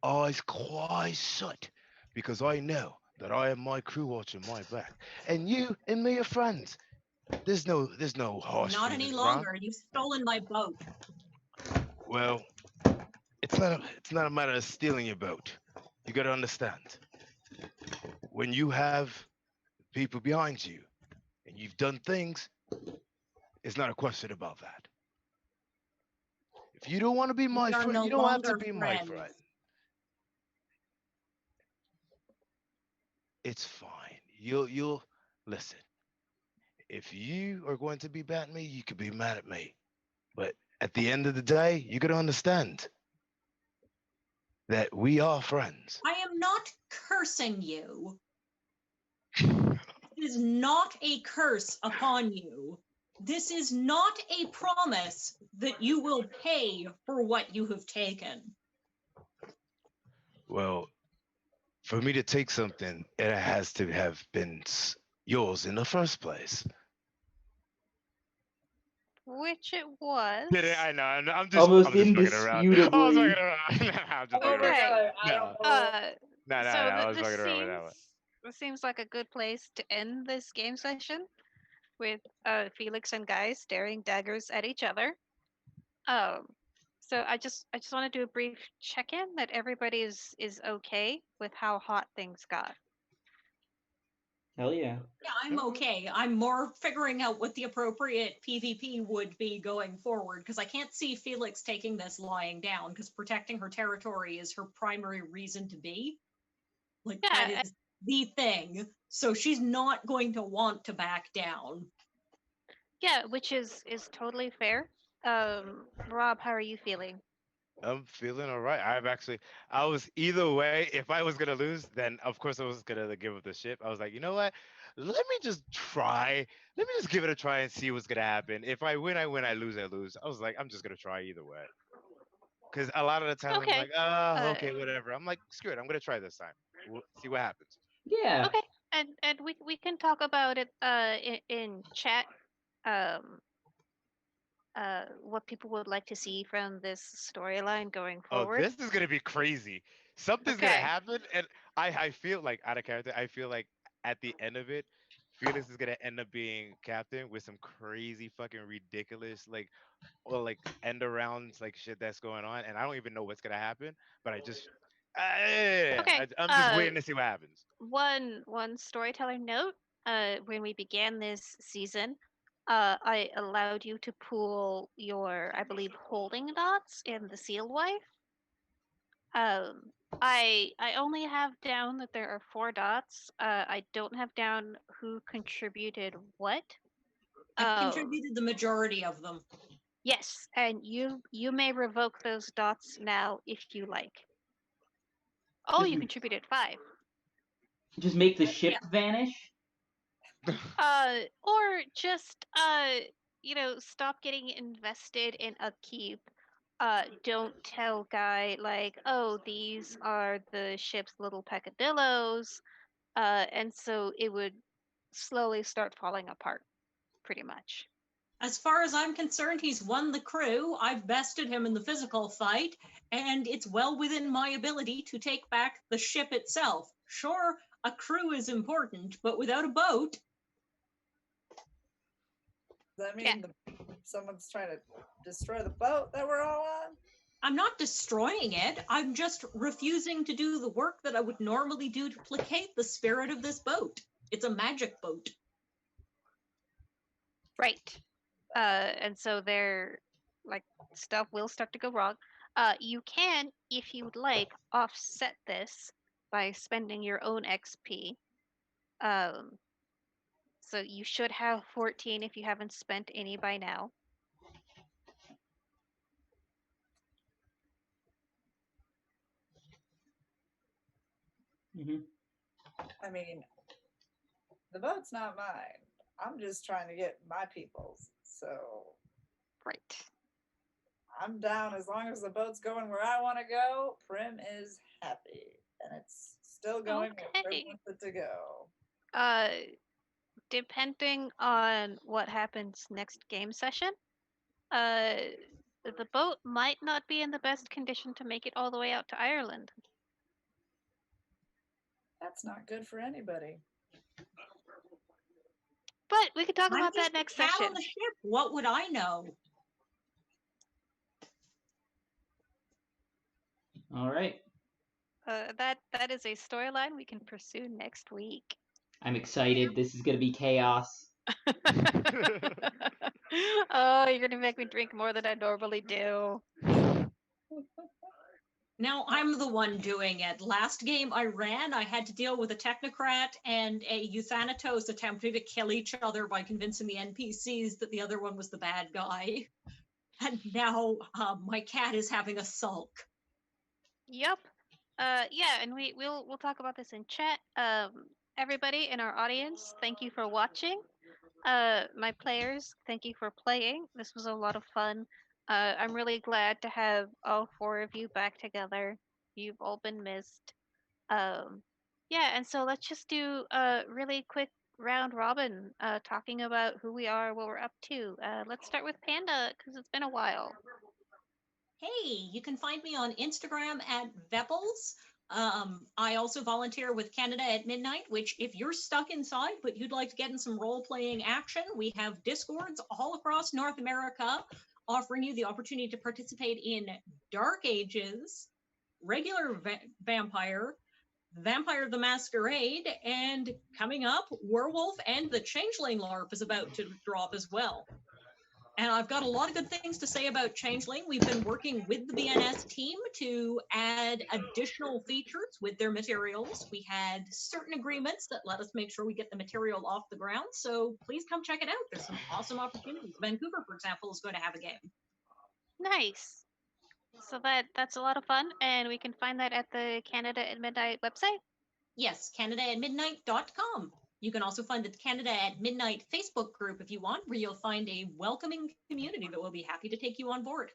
eyes quite shut, because I know that I have my crew watching my back, and you and me are friends. There's no harsh Not any feelings around. longer. You've stolen my boat. Well, it's not a matter of stealing your boat. You got to understand. When you have people behind you and you've done things, it's not a question about that. If you don't want to be We my are friend, no you don't have to longer be my friends. friend. It's fine. You'll listen. If you are going to be mad at me, you could be mad at me. But at the end of the day, you got to understand that we are friends. I am not cursing you. It is not a curse upon you. This is not a promise that you will pay for what you have taken. Well, for me to take something, it has to have been yours in the first place. Which it was. Did it? I know. Almost I'm just fucking around. I was fucking indisputably. around. I'm just Oh fucking my around. Okay. god, I No, don't know. no. So I was this fucking around with seems that one. like a good place to end this game session with Felix and Guy staring daggers at each other. Um, so I just want to do a brief check-in that everybody is okay with how hot things got. Hell yeah. Yeah, I'm okay. I'm more figuring out what the appropriate PvP would be going forward because I can't see Felix taking this lying down because protecting her territory is her primary reason to be. Like, that Yeah, is the thing. So she's not going to want to back down. yeah, which is totally fair. Rob, how are you feeling? I'm feeling all right. I was either way. If I was gonna lose, then of course I was gonna give up the ship. I was like, you know what? Let me just try. Let me just give it a try and see what's gonna happen. If I win, I win. I lose, I lose. I was like, I'm just gonna try either way. Because a lot of the time I'm Okay. like, oh, Uh, okay, whatever. I'm like, screw it. I'm gonna try this time. We'll see what happens. Yeah. okay, and we can talk about it in chat. Um, what people would like to see from this storyline going Oh, forward. this is gonna be crazy. Something's gonna Okay. happen, and I feel like out of character. I feel like at the end of it, Felix is gonna end up being captain with some crazy fucking ridiculous like end arounds like shit that's going on, and I don't even know what's gonna happen. But Okay. I'm just waiting to see what happens. One storyteller note. When we began this season, I allowed you to pool your, I believe, holding dots in the sealed wife. I only have down that there are 4 dots. I don't have down who contributed what. I Um, contributed the majority of them. yes, and you may revoke those dots now if you like. Oh, Just you contributed 5. Just make the Yeah. ship vanish? Or just stop getting invested in upkeep. Don't tell Guy like, oh, these are the ship's little peccadillos. And so it would slowly start falling apart, pretty much. As far as I'm concerned, he's won the crew. I've bested him in the physical fight, and it's well within my ability to take back the ship itself. Sure, a crew is important, but without a boat, Does that Yeah. mean someone's trying to destroy the boat that we're all on? I'm not destroying it. I'm just refusing to do the work that I would normally do to placate the spirit of this boat. It's a magic boat. Right. And so their like stuff will start to go wrong. You can, if you would like, offset this by spending your own XP. Um, so you should have 14 if you haven't spent any by now. Mm-hmm. I mean, the boat's not mine. I'm just trying to get my people's. So Right. I'm down as long as the boat's going where I want to go. Prim is happy, and it's still going where Prim Okay. wants it to go. Uh, Depending on what happens next game session, uh, the boat might not be in the best condition to make it all the way out to Ireland. That's not good for anybody. But we could talk I'm about just that a next cat session. on the ship. What would I know? All right. That is a storyline we can pursue next week. I'm excited. This is gonna be chaos. Oh, you're gonna make me drink more than I normally do. Now I'm the one doing it. Last game I ran, I had to deal with a technocrat and a euthanatos attempting to kill each other by convincing the NPCs that the other one was the bad guy. And now my cat is having a sulk. Yep. Yeah, and we'll talk about this in chat. Everybody in our audience, thank you for watching. My players, thank you for playing. This was a lot of fun. I'm really glad to have all four of you back together. You've all been missed. Um, yeah, and so let's just do a really quick round robin, talking about who we are, what we're up to. Let's start with Panda because it's been a while. Hey, you can find me on Instagram at Vepples. I also volunteer with Canada at Midnight, which if you're stuck inside but you'd like to get in some role-playing action, we have Discords all across North America offering you the opportunity to participate in Dark Ages, regular Vampire, Vampire the Masquerade, and coming up, Werewolf and the Changeling LARP is about to drop as well. And I've got a lot of good things to say about Changeling. We've been working with the BNS team to add additional features with their materials. We had certain agreements that let us make sure we get the material off the ground. So please come check it out. There's some awesome opportunities. Vancouver, for example, is going to have a game. Nice. So that's a lot of fun, and we can find that at the Canada at Midnight website. Yes, CanadaAtMidnight.com. You can also find the Canada at Midnight Facebook group if you want, where you'll find a welcoming community that will be happy to take you on board.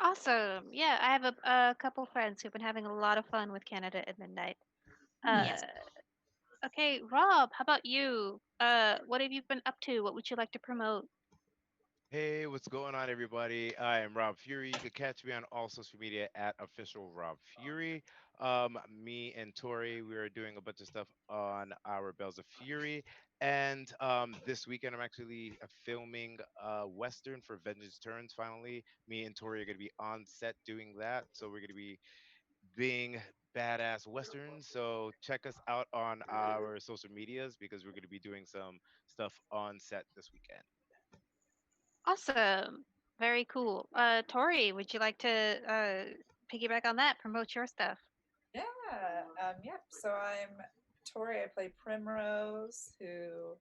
Awesome. Yeah, I have a couple friends who've been having a lot of fun with Canada at Midnight. Yes. Okay, Rob, how about you? What have you been up to? What would you like to promote? Hey, what's going on, everybody? I am Rob Fury. You can catch me on all social media at official Rob Fury. Me and Tori, we are doing a bunch of stuff on our Bells of Fury. And this weekend, I'm actually filming Western for Vengeance Turns. Finally, me and Tori are going to be on set doing that. So we're going to be being badass Westerns. So check us out on our social medias because we're going to be doing some stuff on set this weekend. Awesome. Very cool. Tori, would you like to piggyback on that? Promote your stuff. Yeah. Yep. So I'm Tori. I play Primrose, who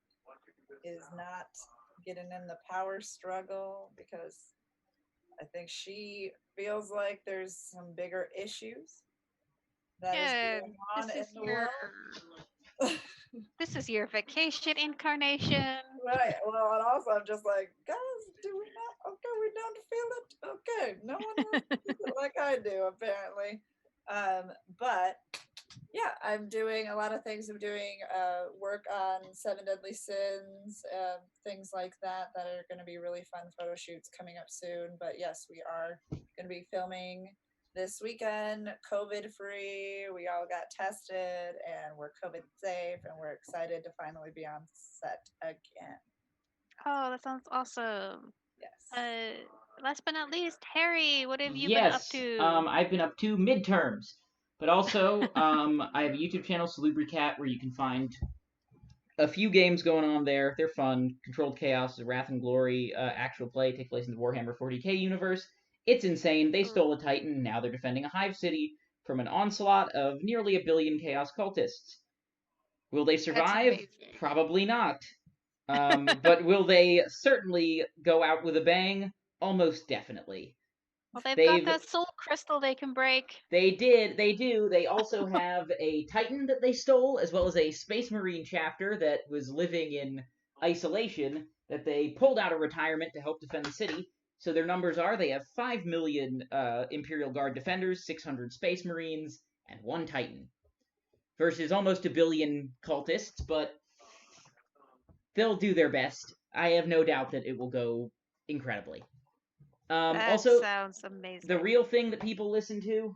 is not getting in the power struggle because I think she feels like there's some bigger issues. that is Yeah, going on this in is the your world. this is your vacation incarnation. Right. Well, and also I'm just like, guys, do we not? Okay, we don't feel it. Okay, no one else feels it like I do, apparently. But yeah, I'm doing a lot of things. I'm doing work on Seven Deadly Sins, things like that that are going to be really fun photo shoots coming up soon. But yes, we are going to be filming this weekend, COVID free. We all got tested and we're COVID safe, and we're excited to finally be on set again. Oh, that sounds awesome. Yes. Last but not least, Harry, what have you been up Yes, to? I've been up to midterms, but also I have a YouTube channel, Salubricat, where you can find a few games going on there. They're fun. Controlled Chaos, Wrath and Glory, actual play take place in the Warhammer 40k universe. It's insane. They stole a Titan. Now they're defending a hive city from an onslaught of nearly a billion Chaos cultists. Will they That's survive? amazing. Probably not. But will they certainly go out with a bang? Almost definitely. Well, they've got They've that soul crystal they can break. they do. They also have a Titan that they stole, as well as a Space Marine chapter that was living in isolation that they pulled out of retirement to help defend the city. So their numbers are they have 5 million Imperial Guard defenders, 600 Space Marines, and one Titan. Versus almost a billion cultists, but they'll do their best. I have no doubt that it will go incredibly. That Also, sounds the amazing. real thing that people listen to,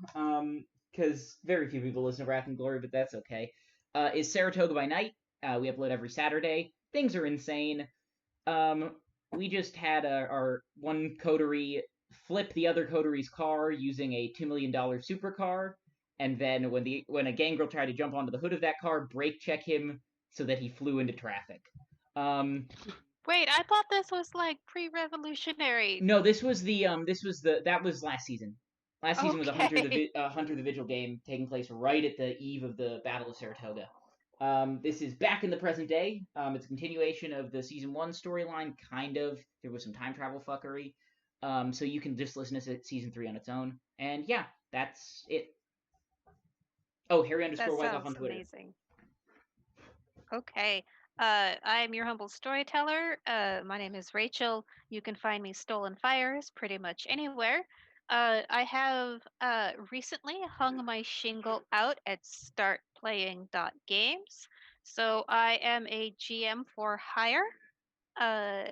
because very few people listen to Wrath and Glory, but that's okay, is Saratoga by Night. We upload every Saturday. Things are insane. We just had our one coterie flip the other coterie's car using a $2 million supercar, and then when a gangrel tried to jump onto the hood of that car, brake check him so that he flew into traffic. Wait, I thought this was like pre-revolutionary. No, that was last season. Last season was a Okay. Hunter the Vigil game taking place right at the eve of the Battle of Saratoga. This is back in the present day. It's a continuation of the season 1 storyline, kind of. There was some time travel fuckery. So you can just listen to season 3 on its own. And yeah, that's it. Oh, Harry That underscore Wyckoff on sounds Twitter. amazing. Okay. I'm your humble storyteller. My name is Rachel. You can find me Stolen Fires pretty much anywhere. I have recently hung my shingle out at startplaying.games. So I am a GM for hire. Uh,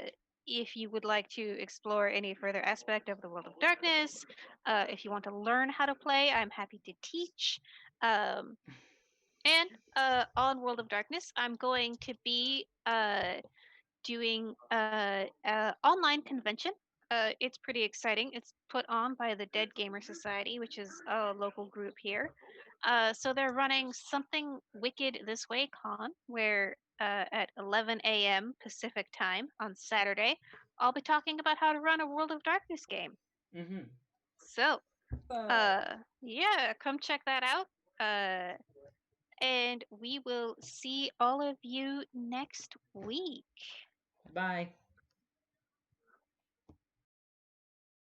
if you would like to explore any further aspect of the World of Darkness, if you want to learn how to play, I'm happy to teach. Um, and on World of Darkness, I'm going to be doing an online convention. It's pretty exciting. It's put on by the Dead Gamer Society, which is a local group here. So they're running something wicked this way con, where at 11 a.m. Pacific time on Saturday, I'll be talking about how to run a World of Darkness game. Mm-hmm. So, yeah, come check that out. Uh, and we will see all of you next week. Bye.